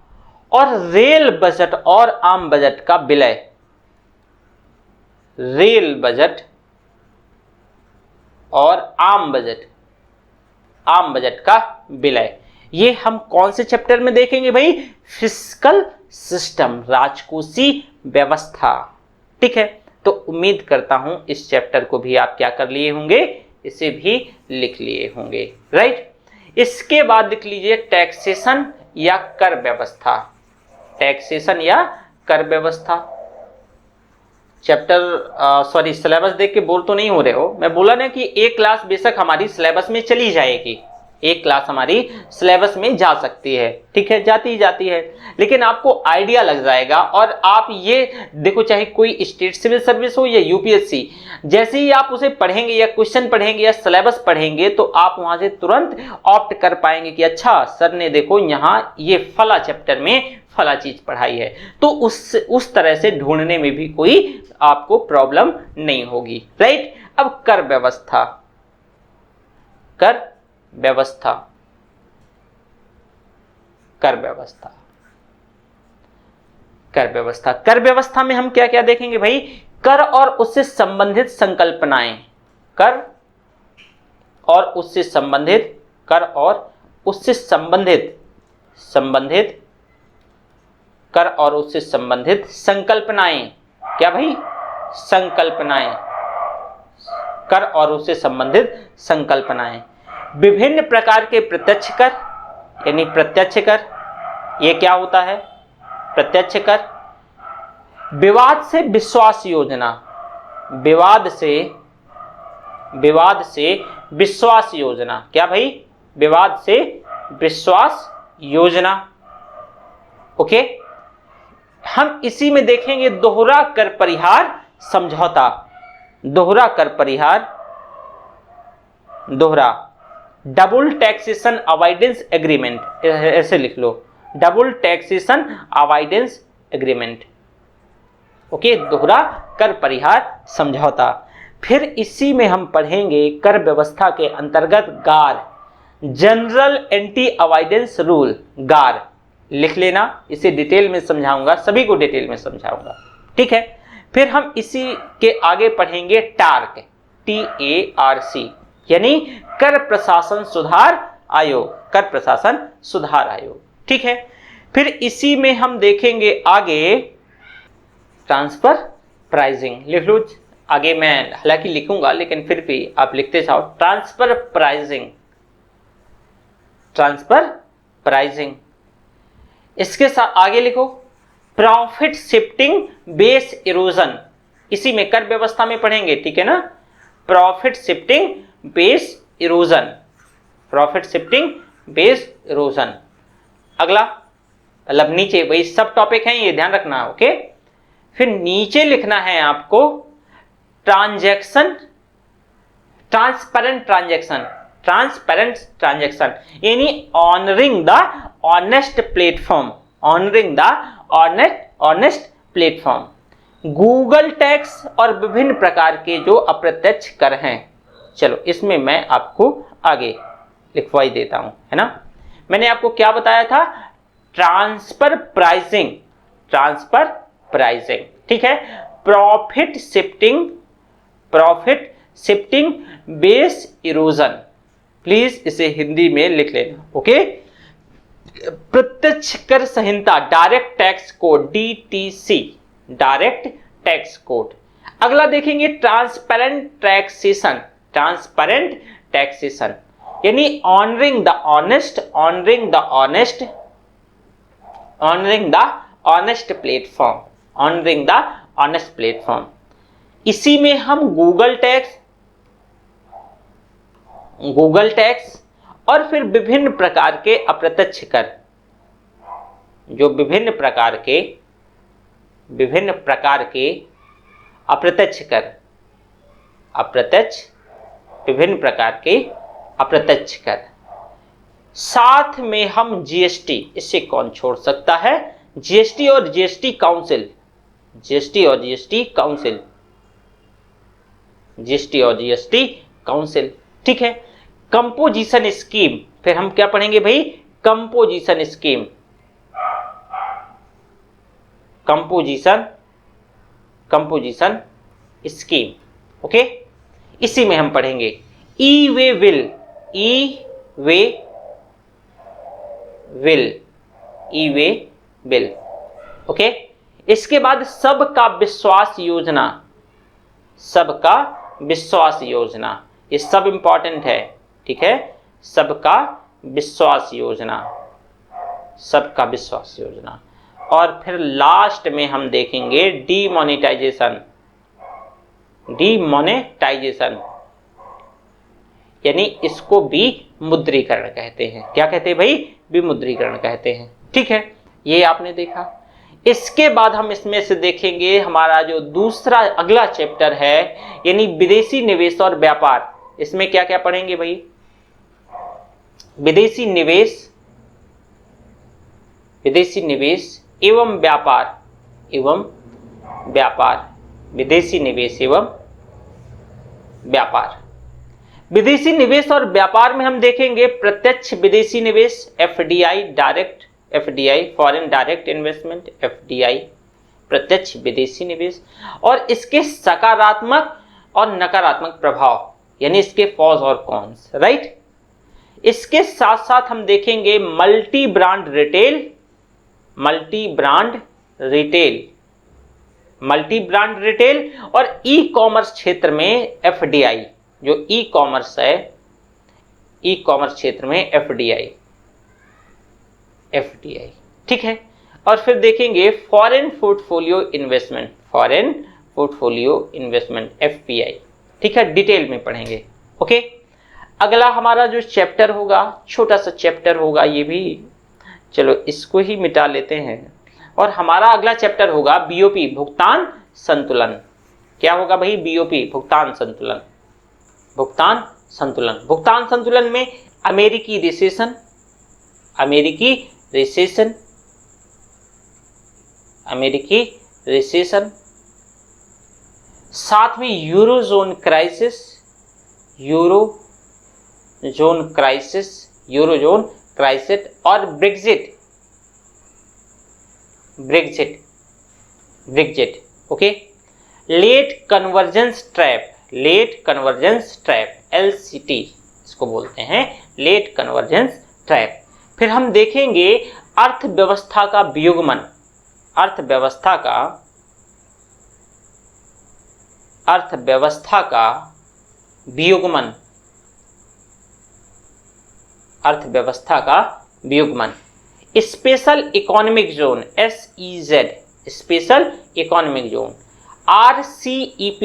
और रेल बजट और आम बजट का विलय, रेल बजट और आम बजट का विलय। ये हम कौन से चैप्टर में देखेंगे भाई, फिस्कल सिस्टम, राजकोषीय व्यवस्था। ठीक है, तो उम्मीद करता हूं इस चैप्टर को भी आप क्या कर लिए होंगे, इसे भी लिख लिए होंगे, राइट। इसके बाद लिख लीजिए टैक्सेशन या कर व्यवस्था, टैक्सेशन या कर व्यवस्था। चैप्टर सिलेबस देख के बोर तो नहीं हो रहे हो, मैं बोला ना कि एक क्लास बेशक हमारी सिलेबस में चली जाएगी, एक क्लास हमारी सिलेबस में जा सकती है, ठीक है, जाती ही जाती है, लेकिन आपको आइडिया लग जाएगा। और आप ये देखो, चाहे कोई स्टेट सिविल सर्विस हो या यूपीएससी, जैसे ही आप उसे पढ़ेंगे या क्वेश्चन पढ़ेंगे या सिलेबस पढ़ेंगे तो आप वहां से तुरंत ऑप्ट कर पाएंगे कि अच्छा सर ने देखो यहाँ ये फला चैप्टर में फला चीज पढ़ाई है, तो उस तरह से ढूंढने में भी कोई आपको प्रॉब्लम नहीं होगी, राइट। अब कर व्यवस्था, कर व्यवस्था, कर व्यवस्था, कर व्यवस्था, कर व्यवस्था में हम क्या क्या देखेंगे भाई? कर और उससे संबंधित संकल्पनाएं, कर और उससे संबंधित, कर और उससे संबंधित, संबंधित, कर और उससे संबंधित संकल्पनाएं, क्या भाई? संकल्पनाएं, कर और उससे संबंधित संकल्पनाएं। विभिन्न प्रकार के प्रत्यक्ष कर, यानी प्रत्यक्ष कर, ये क्या होता है? प्रत्यक्ष कर। विवाद से विश्वास योजना, विवाद से विश्वास योजना, क्या भाई? विवाद से विश्वास योजना, ओके। हम इसी में देखेंगे दोहरा कर परिहार समझौता, दोहरा कर परिहार, दोहरा डबल टैक्सेशन अवॉइडेंस एग्रीमेंट, ऐसे लिख लो, double taxation avoidance agreement, okay, दोहरा कर परिहार समझौता। फिर इसी में हम पढ़ेंगे कर व्यवस्था के अंतर्गत गार, जनरल एंटी अवॉइडेंस रूल, गार लिख लेना, इसे डिटेल में समझाऊंगा, सभी को डिटेल में समझाऊंगा, ठीक है। फिर हम इसी के आगे पढ़ेंगे टार्क, TARC, यानी कर प्रशासन सुधार आयोग, कर प्रशासन सुधार आयोग, ठीक है। फिर इसी में हम देखेंगे आगे ट्रांसफर प्राइसिंग, लिख लो आगे, मैं हालांकि लिखूंगा लेकिन फिर भी आप लिखते जाओ, ट्रांसफर प्राइसिंग, ट्रांसफर प्राइसिंग। इसके साथ आगे लिखो प्रॉफिट शिफ्टिंग बेस इरोजन, इसी में कर व्यवस्था में पढ़ेंगे, ठीक है ना। Profit shifting base erosion, profit shifting base erosion. अगला मतलब नीचे वही सब टॉपिक हैं, ये ध्यान रखना, ओके। फिर नीचे लिखना है आपको transaction, transparent transaction, transparent transaction, यानी honouring the honest platform, honouring the honest platform. Google tax और विभिन्न प्रकार के जो अप्रत्यक्ष कर हैं, चलो इसमें मैं आपको आगे लिखवाई देता हूं, है ना। मैंने आपको क्या बताया था? ट्रांसफर प्राइसिंग, ट्रांसफर प्राइसिंग, ठीक है। Profit shifting, profit shifting base erosion, please इसे हिंदी में लिख लेना, ओके। प्रत्यक्ष कर संहिता, direct tax code, DTC, direct tax code. अगला देखेंगे ट्रांसपेरेंट टैक्सेशन, ट्रांसपेरेंट टैक्सेशन, यानी honouring the honest, honouring the honest, honouring the honest platform, honouring the honest platform. इसी में हम गूगल टैक्स, गूगल टैक्स और फिर विभिन्न प्रकार के अप्रत्यक्ष कर, जो विभिन्न प्रकार के अप्रत्यक्ष कर, अप्रत्यक्ष, विभिन्न प्रकार के अप्रत्यक्ष कर। साथ में हम GST, इससे कौन छोड़ सकता है? GST और GST काउंसिल, GST और GST काउंसिल, GST और GST काउंसिल, ठीक है। कंपोजिशन स्कीम, फिर हम क्या पढ़ेंगे भाई? Composition scheme, composition, composition scheme, okay. इसी में हम पढ़ेंगे E way bill, E way bill, E way bill, okay. इसके बाद सबका विश्वास योजना, सबका विश्वास योजना, ये सब इंपॉर्टेंट है, ठीक है। सबका विश्वास योजना, सबका विश्वास योजना। और फिर लास्ट में हम देखेंगे डीमोनेटाइजेशन, डीमोनेटाइजेशन यानी इसको विमुद्रीकरण कहते हैं। क्या कहते हैं भाई? विमुद्रीकरण कहते हैं, ठीक है। ये आपने देखा। इसके बाद हम इसमें से देखेंगे हमारा जो दूसरा अगला चैप्टर है यानी विदेशी निवेश और व्यापार। इसमें क्या क्या पढ़ेंगे भाई? विदेशी निवेश, विदेशी निवेश एवं व्यापार, एवं व्यापार, विदेशी निवेश एवं व्यापार। विदेशी निवेश और व्यापार में हम देखेंगे प्रत्यक्ष विदेशी निवेश FDI, direct FDI, foreign direct investment FDI, प्रत्यक्ष विदेशी निवेश, और इसके सकारात्मक और नकारात्मक प्रभाव यानी इसके पॉज और कॉन्स, राइट। इसके साथ साथ हम देखेंगे multi brand retail, multi brand retail, multi brand retail और ई कॉमर्स क्षेत्र में एफडीआई, जो ई कॉमर्स है, ई कॉमर्स क्षेत्र में एफडीआई, एफडीआई, ठीक है। और फिर देखेंगे foreign portfolio investment, foreign portfolio investment FPI, ठीक है। डिटेल में पढ़ेंगे, ओके। अगला हमारा जो चैप्टर होगा, छोटा सा चैप्टर होगा ये भी, चलो इसको ही मिटा लेते हैं। और हमारा अगला चैप्टर होगा बीओपी, भुगतान संतुलन। क्या होगा भाई? बीओपी, भुगतान संतुलन, भुगतान संतुलन। भुगतान संतुलन में अमेरिकी रिसेशन, अमेरिकी रिसेशन, अमेरिकी रिसेशन, साथ में eurozone crisis, eurozone crisis, eurozone crisis और Brexit, Brexit, Brexit, okay. Late convergence trap, late convergence trap, LCT इसको बोलते हैं, लेट कन्वर्जेंस ट्रैप। फिर हम देखेंगे अर्थव्यवस्था का वियुग्मन, अर्थव्यवस्था का, अर्थव्यवस्था का वियुग्मन, अर्थव्यवस्था का वियुग्मन। Special economic zone, SEZ, special economic zone. RCEP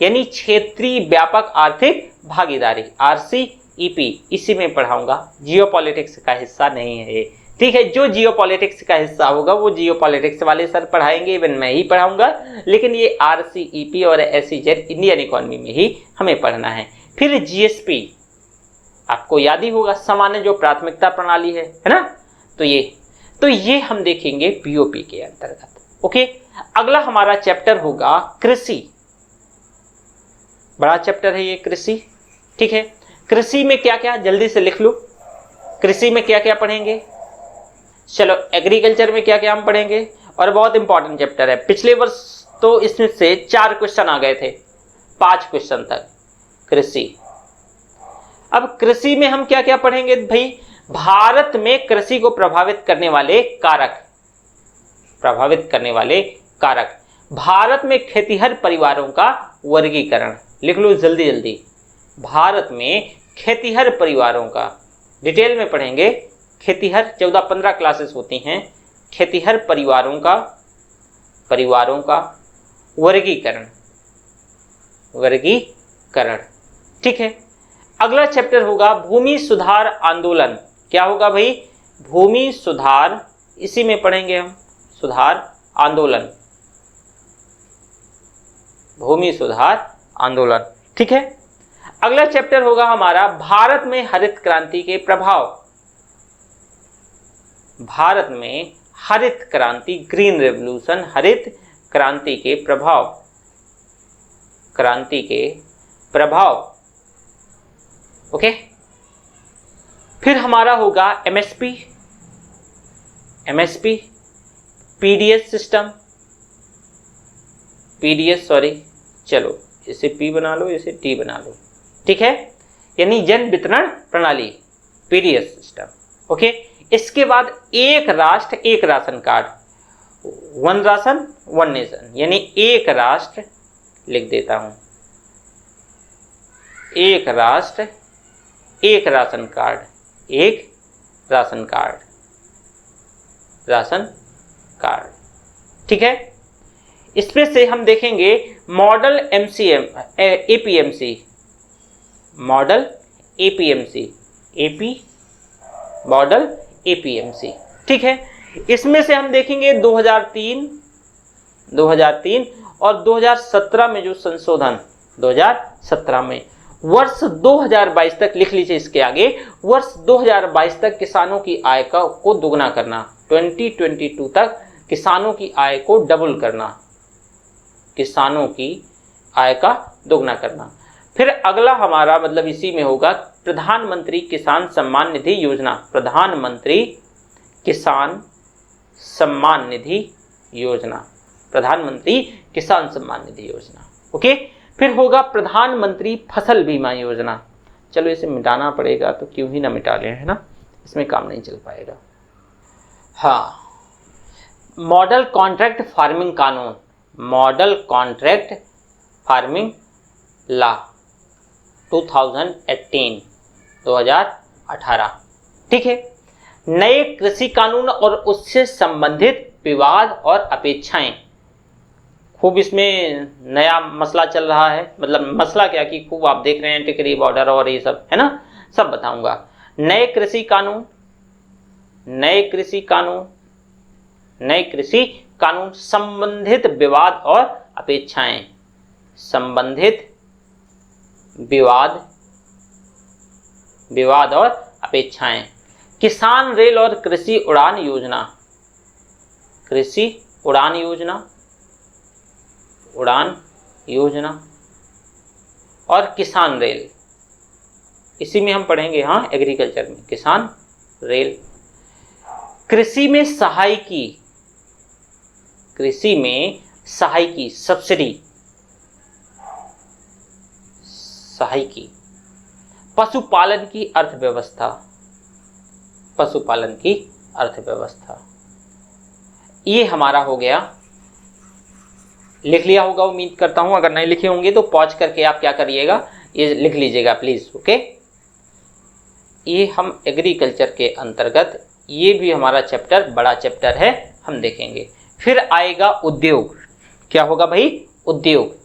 यानी क्षेत्रीय व्यापक आर्थिक भागीदारी, RCEP, इसी में पढ़ाऊंगा। जियोपॉलिटिक्स का हिस्सा नहीं है ये, ठीक है। जो जियोपॉलिटिक्स का हिस्सा होगा वो जियोपॉलिटिक्स वाले सर पढ़ाएंगे, इवन मैं ही पढ़ाऊंगा, लेकिन ये RCEP और SEZ इंडियन इकोनॉमी में ही हमें पढ़ना है। फिर GSP आपको याद ही होगा, सामान्य जो प्राथमिकता प्रणाली है ना, तो ये हम देखेंगे बीओपी के अंतर्गत, ओके। अगला हमारा चैप्टर होगा कृषि, बड़ा चैप्टर है ये कृषि, ठीक है। कृषि में क्या क्या, जल्दी से लिख लो, कृषि में क्या क्या पढ़ेंगे। चलो एग्रीकल्चर में क्या क्या हम पढ़ेंगे, और बहुत इंपॉर्टेंट चैप्टर है। पिछले वर्ष तो इसमें से 4 क्वेश्चन आ गए थे, 5 क्वेश्चन तक कृषि। अब कृषि में हम क्या क्या पढ़ेंगे भाई? भारत में कृषि को प्रभावित करने वाले कारक, प्रभावित करने वाले कारक। भारत में खेतीहर परिवारों का वर्गीकरण, लिख लो जल्दी जल्दी। भारत में खेतीहर परिवारों का डिटेल में पढ़ेंगे। खेतीहर 14-15 क्लासेस होती हैं। खेतीहर परिवारों का वर्गीकरण, वर्गीकरण, ठीक है। अगला चैप्टर होगा भूमि सुधार आंदोलन। क्या होगा भाई? भूमि सुधार, इसी में पढ़ेंगे हम, सुधार आंदोलन, भूमि सुधार आंदोलन, ठीक है। अगला चैप्टर होगा हमारा भारत में हरित क्रांति के प्रभाव। भारत में हरित क्रांति, ग्रीन रेवोल्यूशन, हरित क्रांति के प्रभाव, क्रांति के प्रभाव, ओके। फिर हमारा होगा MSP, MSP, PDS system, PDS sorry, चलो इसे पी बना लो, इसे टी बना लो, ठीक है, यानी जन वितरण प्रणाली, पीडीएस सिस्टम, ओके। इसके बाद एक राष्ट्र एक ration card, one ration one nation, यानी एक राष्ट्र लिख देता हूं, एक राष्ट्र एक राशन कार्ड, एक राशन कार्ड, राशन कार्ड, ठीक है। इसमें से हम देखेंगे model MCM APMC, model APMC, AP model APMC, ठीक है। इसमें से हम देखेंगे 2003 और 2017 में जो संशोधन 2017 में वर्ष 2022 तक लिख लीजिए, इसके आगे वर्ष 2022 तक किसानों की आय को दोगुना करना, 2022 तक किसानों की आय को डबल करना, किसानों की आय का दोगुना करना। फिर अगला हमारा मतलब इसी में होगा प्रधानमंत्री किसान सम्मान निधि योजना, प्रधानमंत्री किसान सम्मान निधि योजना, प्रधानमंत्री किसान सम्मान निधि योजना, ओके। फिर होगा प्रधानमंत्री फसल बीमा योजना, चलो इसे मिटाना पड़ेगा तो क्यों ही ना मिटा लें, है ना, इसमें काम नहीं चल पाएगा। हाँ, मॉडल कॉन्ट्रैक्ट फार्मिंग कानून, मॉडल कॉन्ट्रैक्ट फार्मिंग लॉ 2018, ठीक है। नए कृषि कानून और उससे संबंधित विवाद और अपेक्षाएं, खूब इसमें नया मसला चल रहा है, मतलब मसला क्या कि खूब आप देख रहे हैं टिकरी बॉर्डर और ये सब, है ना, सब बताऊंगा। नए कृषि कानून, नए कृषि कानून, नए कृषि कानून, संबंधित विवाद और अपेक्षाएं, संबंधित विवाद और अपेक्षाएं, किसान रेल और कृषि उड़ान योजना, कृषि उड़ान योजना, उड़ान योजना और किसान रेल, इसी में हम पढ़ेंगे, हाँ, एग्रीकल्चर में किसान रेल। कृषि में सहायकी, कृषि में सहायकी सब्सिडी, सहायकी, पशुपालन की अर्थव्यवस्था, पशुपालन की अर्थव्यवस्था, ये हमारा हो गया। लिख लिया होगा उम्मीद करता हूं, अगर नहीं लिखे होंगे तो पॉज करके आप क्या करिएगा, ये लिख लीजिएगा प्लीज, ओके। ये हम एग्रीकल्चर के अंतर्गत, ये भी हमारा चैप्टर बड़ा चैप्टर है, हम देखेंगे। फिर आएगा उद्योग, क्या होगा भाई, उद्योग।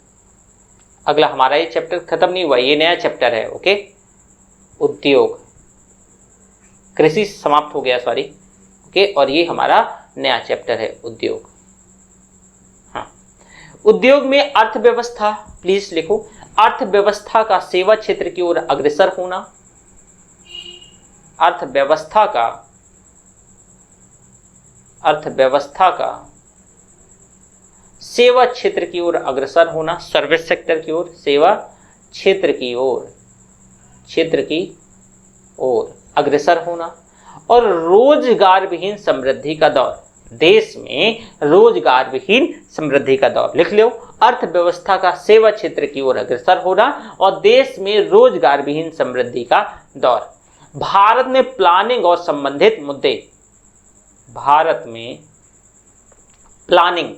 अगला हमारा ये चैप्टर खत्म नहीं हुआ, ये नया चैप्टर है, ओके। उद्योग, कृषि समाप्त हो गया, सॉरी, ओके, और ये हमारा नया चैप्टर है उद्योग। हाँ, उद्योग में अर्थव्यवस्था, प्लीज लिखो, अर्थव्यवस्था का सेवा क्षेत्र की ओर अग्रसर होना, अर्थव्यवस्था का सेवा क्षेत्र की ओर अग्रसर होना, सर्विस सेक्टर की ओर, सेवा क्षेत्र की ओर अग्रसर होना, और रोजगार विहीन समृद्धि का दौर, देश में रोजगार विहीन समृद्धि का दौर, लिख लो, अर्थव्यवस्था का सेवा क्षेत्र की ओर अग्रसर होना और देश में रोजगार विहीन समृद्धि का दौर। भारत में प्लानिंग और संबंधित मुद्दे, भारत में प्लानिंग,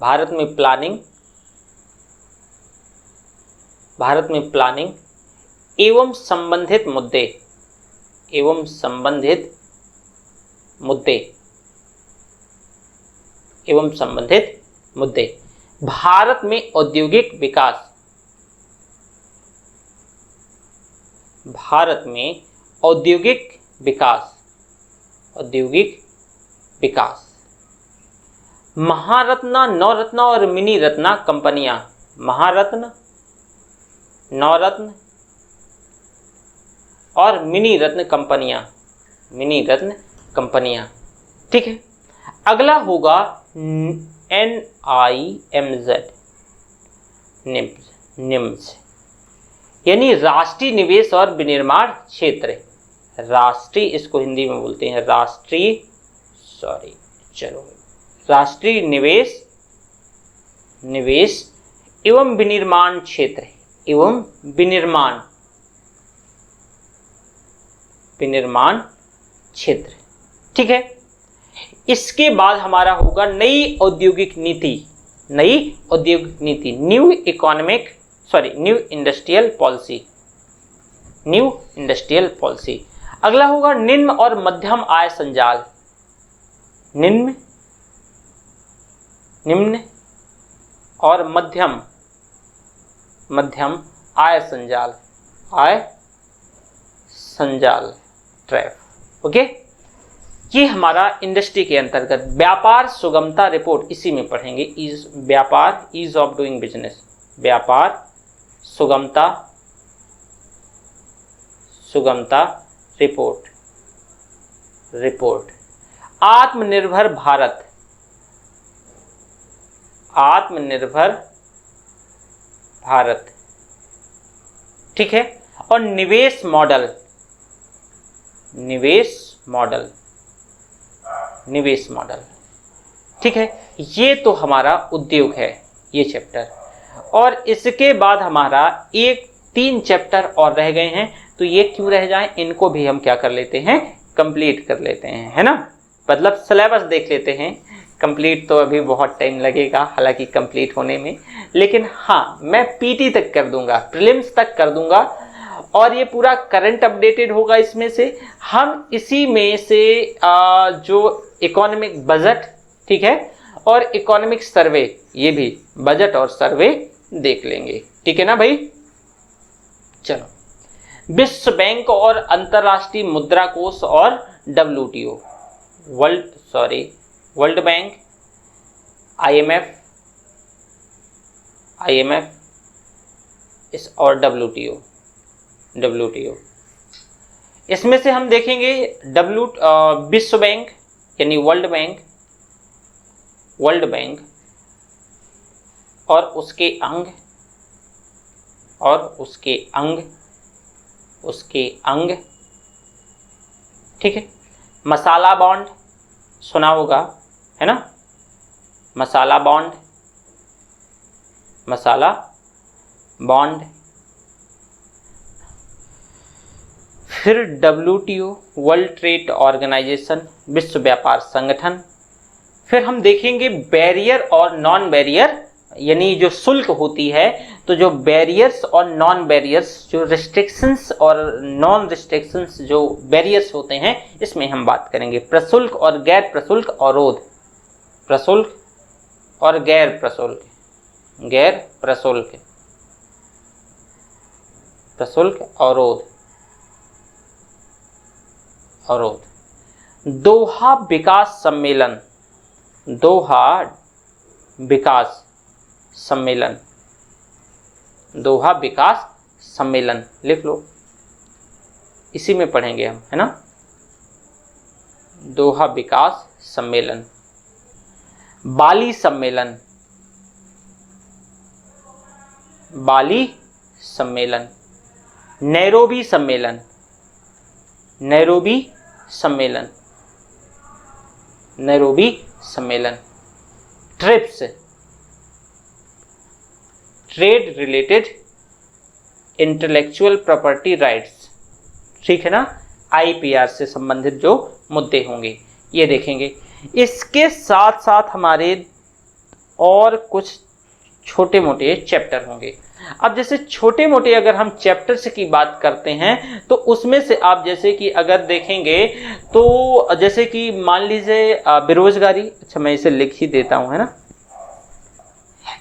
भारत में प्लानिंग एवं संबंधित मुद्दे, एवं संबंधित मुद्दे, भारत में औद्योगिक विकास, भारत में औद्योगिक विकास, महारत्ना, नवरत्ना और मिनी रत्ना कंपनियां, महारत्न, नवरत्न और मिनी रत्न कंपनियां, ठीक है। अगला होगा NIMZ, निम्स, यानी राष्ट्रीय निवेश और विनिर्माण क्षेत्र, राष्ट्रीय, इसको हिंदी में बोलते हैं राष्ट्रीय, सॉरी, चलो, राष्ट्रीय निवेश एवं विनिर्माण क्षेत्र, एवं विनिर्माण क्षेत्र, ठीक है। इसके बाद हमारा होगा नई औद्योगिक नीति, new industrial policy, new industrial policy. अगला होगा निम्न और मध्यम आय संजाल। निम्न और मध्यम आय संजाल ट्रैफ। ओके, ये हमारा इंडस्ट्री के अंतर्गत व्यापार सुगमता रिपोर्ट, इसी में पढ़ेंगे। ईज ऑफ डूइंग बिजनेस, व्यापार सुगमता रिपोर्ट। आत्मनिर्भर भारत, ठीक है। और निवेश मॉडल, ठीक है। ये तो हमारा उद्योग है, ये चैप्टर। और इसके बाद हमारा 3 चैप्टर और रह गए हैं, तो ये क्यों रह जाएं, इनको भी हम क्या कर लेते हैं, कंप्लीट कर लेते हैं, है ना। मतलब सिलेबस देख लेते हैं। कंप्लीट तो अभी बहुत टाइम लगेगा हालांकि कंप्लीट होने में, लेकिन हाँ मैं पीटी तक कर दूंगा, प्रीलिम्स तक कर दूंगा, और ये पूरा करंट अपडेटेड होगा। इसमें से हम इसी में से जो इकोनॉमिक बजट, ठीक है, और इकोनॉमिक सर्वे, ये भी बजट और सर्वे देख लेंगे, ठीक है ना भाई। चलो, विश्व बैंक और अंतरराष्ट्रीय मुद्रा कोष और WTO, वर्ल्ड बैंक, IMF और WTO। इसमें से हम देखेंगे विश्व बैंक यानी वर्ल्ड बैंक और उसके अंग, ठीक है। मसाला बॉन्ड सुना होगा, है ना, मसाला बॉन्ड। फिर WTO, वर्ल्ड ट्रेड ऑर्गेनाइजेशन, विश्व व्यापार संगठन। फिर हम देखेंगे बैरियर और नॉन बैरियर, यानी जो शुल्क होती है, तो जो बैरियर्स और नॉन बैरियर्स, जो रिस्ट्रिक्शंस और नॉन रिस्ट्रिक्शंस, जो बैरियर्स होते हैं, इसमें हम बात करेंगे। प्रशुल्क और गैर प्रशुल्क अवरोध, प्रशुल्क और गैर प्रशुल्क अवरोध। दोहा विकास सम्मेलन लिख लो, इसी में पढ़ेंगे हम, है ना। दोहा विकास सम्मेलन, बाली सम्मेलन, नैरोबी सम्मेलन, trips, trade related intellectual property rights, ठीक है ना। IPR से संबंधित जो मुद्दे होंगे ये देखेंगे। इसके साथ साथ हमारे और कुछ छोटे मोटे चैप्टर होंगे। अब जैसे छोटे मोटे अगर हम चैप्टर्स की बात करते हैं, तो उसमें से आप जैसे कि अगर देखेंगे तो जैसे कि मान लीजिए बेरोजगारी, अच्छा मैं इसे लिख ही देता हूं, है ना।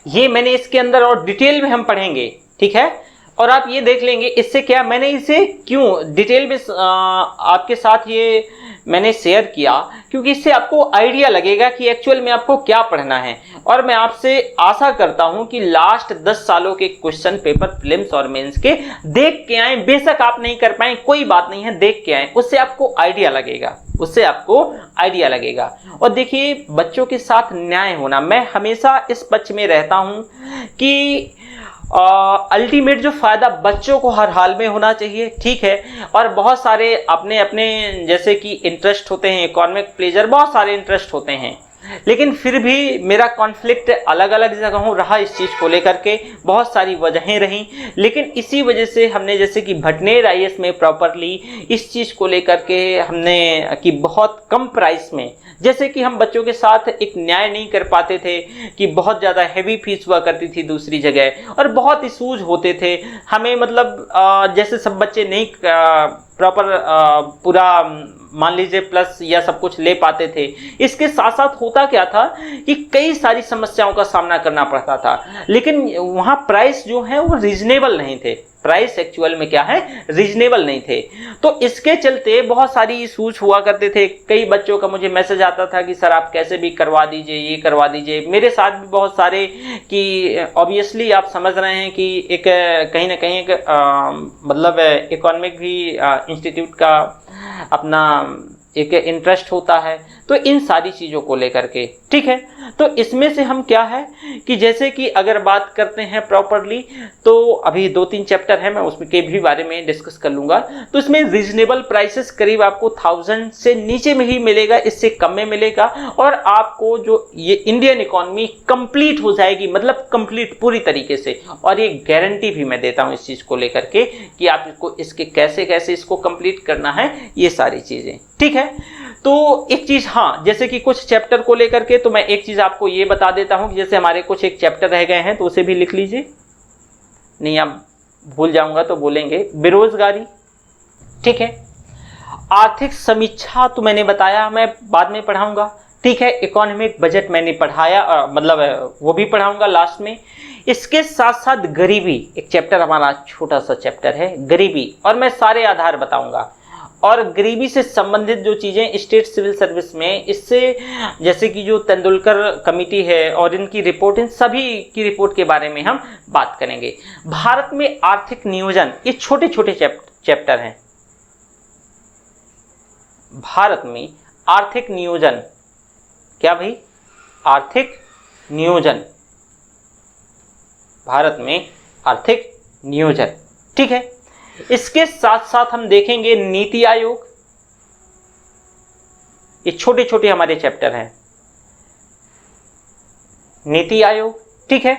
ये मैंने इसके अंदर और डिटेल में हम पढ़ेंगे, ठीक है। और आप ये देख लेंगे इससे क्या, मैंने इसे क्यों डिटेल में आपके साथ ये मैंने शेयर किया, क्योंकि इससे आपको आइडिया लगेगा कि एक्चुअल में आपको क्या पढ़ना है। और मैं आपसे आशा करता हूं कि लास्ट 10 सालों के क्वेश्चन पेपर प्रीलिम्स और मेंस के देख के आए। बेशक आप नहीं कर पाए, कोई बात नहीं है, देख के आए, उससे आपको आइडिया लगेगा, और देखिए बच्चों के साथ न्याय होना, मैं हमेशा इस पक्ष में रहता हूं कि अल्टीमेट जो फायदा बच्चों को हर हाल में होना चाहिए, ठीक है। और बहुत सारे अपने अपने जैसे कि इंटरेस्ट होते हैं, इकोनॉमिक प्लेजर, बहुत सारे इंटरेस्ट होते हैं, लेकिन फिर भी मेरा कॉन्फ्लिक्ट अलग अलग जगहों रहा इस चीज़ को लेकर के, बहुत सारी वजहें रहीं, लेकिन इसी वजह से हमने जैसे कि भटनेर आईएएस में प्रॉपरली इस चीज़ को लेकर के हमने कि बहुत कम प्राइस में, जैसे कि हम बच्चों के साथ एक न्याय नहीं कर पाते थे कि बहुत ज़्यादा हैवी फीस हुआ करती थी दूसरी जगह और बहुत इशूज होते थे हमें, मतलब जैसे सब बच्चे नहीं प्रॉपर पूरा मान लीजिए प्लस या सब कुछ ले पाते थे। इसके साथ साथ होता क्या था कि कई सारी समस्याओं का सामना करना पड़ता था, लेकिन वहाँ प्राइस जो है वो रीजनेबल नहीं थे, प्राइस एक्चुअल में क्या है रीजनेबल नहीं थे। तो इसके चलते बहुत सारी इशूज हुआ करते थे। कई बच्चों का मुझे मैसेज आता था कि सर आप कैसे भी करवा दीजिए, ये करवा दीजिए। मेरे साथ भी बहुत सारे कि ऑब्वियसली आप समझ रहे हैं कि एक कहीं ना कहीं एक मतलब इकोनॉमिक भी इंस्टीट्यूट का अपना एक इंटरेस्ट होता है, तो इन सारी चीज़ों को लेकर के, ठीक है। तो इसमें से हम क्या है कि जैसे कि अगर बात करते हैं प्रॉपरली, तो अभी 2-3 चैप्टर है, मैं उसमें के भी बारे में डिस्कस कर लूँगा। तो इसमें रीजनेबल प्राइसेस करीब आपको 1000 से नीचे में ही मिलेगा, इससे कम में मिलेगा, और आपको जो ये इंडियन इकॉनमी कंप्लीट हो जाएगी, मतलब कंप्लीट पूरी तरीके से। और ये गारंटी भी मैं देता हूँ इस चीज़ को लेकर के कि आप इसको इसके कैसे कैसे इसको कंप्लीट करना है, ये सारी चीज़ें, ठीक है। तो एक चीज़, हाँ, जैसे कि कुछ चैप्टर को लेकर के तो मैं एक चीज़ आपको ये बता देता हूँ कि जैसे हमारे कुछ एक चैप्टर रह गए हैं, तो उसे भी लिख लीजिए, नहीं आप भूल जाऊंगा तो बोलेंगे। बेरोजगारी, ठीक है। आर्थिक समीक्षा तो मैंने बताया, मैं बाद में पढ़ाऊंगा, ठीक है। इकोनॉमिक बजट मैंने पढ़ाया, मतलब वो भी पढ़ाऊंगा लास्ट में। इसके साथ साथ गरीबी, एक चैप्टर हमारा छोटा सा चैप्टर है गरीबी, और मैं सारे आधार बताऊंगा। और गरीबी से संबंधित जो चीज़ें स्टेट सिविल सर्विस में, इससे जैसे कि जो तेंदुलकर कमेटी है और इनकी रिपोर्ट, इन सभी की रिपोर्ट के बारे में हम बात करेंगे। भारत में आर्थिक नियोजन, ये छोटे छोटे चैप्टर हैं। भारत में आर्थिक नियोजन, क्या भाई, आर्थिक नियोजन, भारत में आर्थिक नियोजन, ठीक है। इसके साथ साथ हम देखेंगे नीति आयोग, ये छोटे छोटे हमारे चैप्टर हैं, नीति आयोग, ठीक है।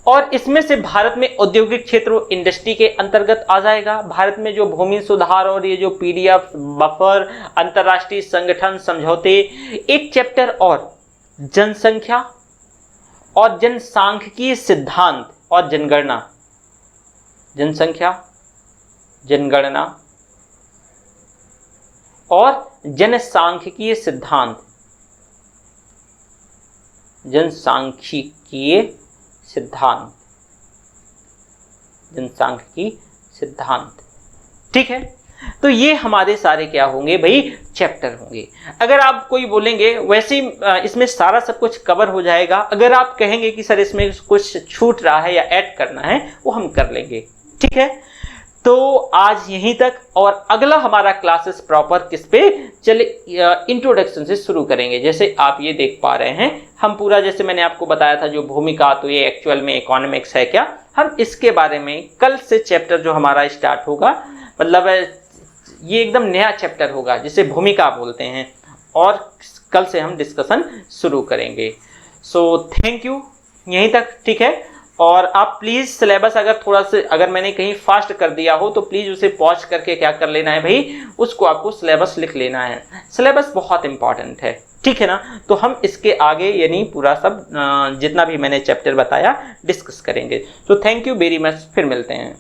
और इसमें से भारत में औद्योगिक क्षेत्र इंडस्ट्री के अंतर्गत आ जाएगा। भारत में जो भूमि सुधार और ये जो पीडीएफ बफर, अंतरराष्ट्रीय संगठन समझौते, एक चैप्टर और जनसंख्या और जनसांख्यिकीय सिद्धांत और जनगणना, जनसंख्या, जनगणना और जनसांख्यिकीय सिद्धांत, जनसांख्यिकीय सिद्धांत, जनसांख्यिकीय सिद्धांत, ठीक है। तो ये हमारे सारे क्या होंगे भाई, चैप्टर होंगे। अगर आप कोई बोलेंगे, वैसे इसमें सारा सब कुछ कवर हो जाएगा। अगर आप कहेंगे कि सर इसमें कुछ छूट रहा है या ऐड करना है, वो हम कर लेंगे, ठीक है। तो आज यहीं तक, और अगला हमारा क्लासेस प्रॉपर किस पे चले, इंट्रोडक्शन से शुरू करेंगे। जैसे आप ये देख पा रहे हैं, हम पूरा जैसे मैंने आपको बताया था जो भूमिका, तो ये एक्चुअल में इकोनॉमिक्स है क्या, हम इसके बारे में कल से चैप्टर जो हमारा स्टार्ट होगा, मतलब ये एकदम नया चैप्टर होगा जिसे भूमिका बोलते हैं, और कल से हम डिस्कशन शुरू करेंगे। सो थैंक यू, यहीं तक, ठीक है। और आप प्लीज़ सिलेबस अगर थोड़ा से, अगर मैंने कहीं फास्ट कर दिया हो तो प्लीज़ उसे पॉज करके क्या कर लेना है भाई, उसको आपको सिलेबस लिख लेना है। सिलेबस बहुत इंपॉर्टेंट है, ठीक है ना। तो हम इसके आगे यानी पूरा सब जितना भी मैंने चैप्टर बताया डिस्कस करेंगे। तो थैंक यू वेरी मच, फिर मिलते हैं।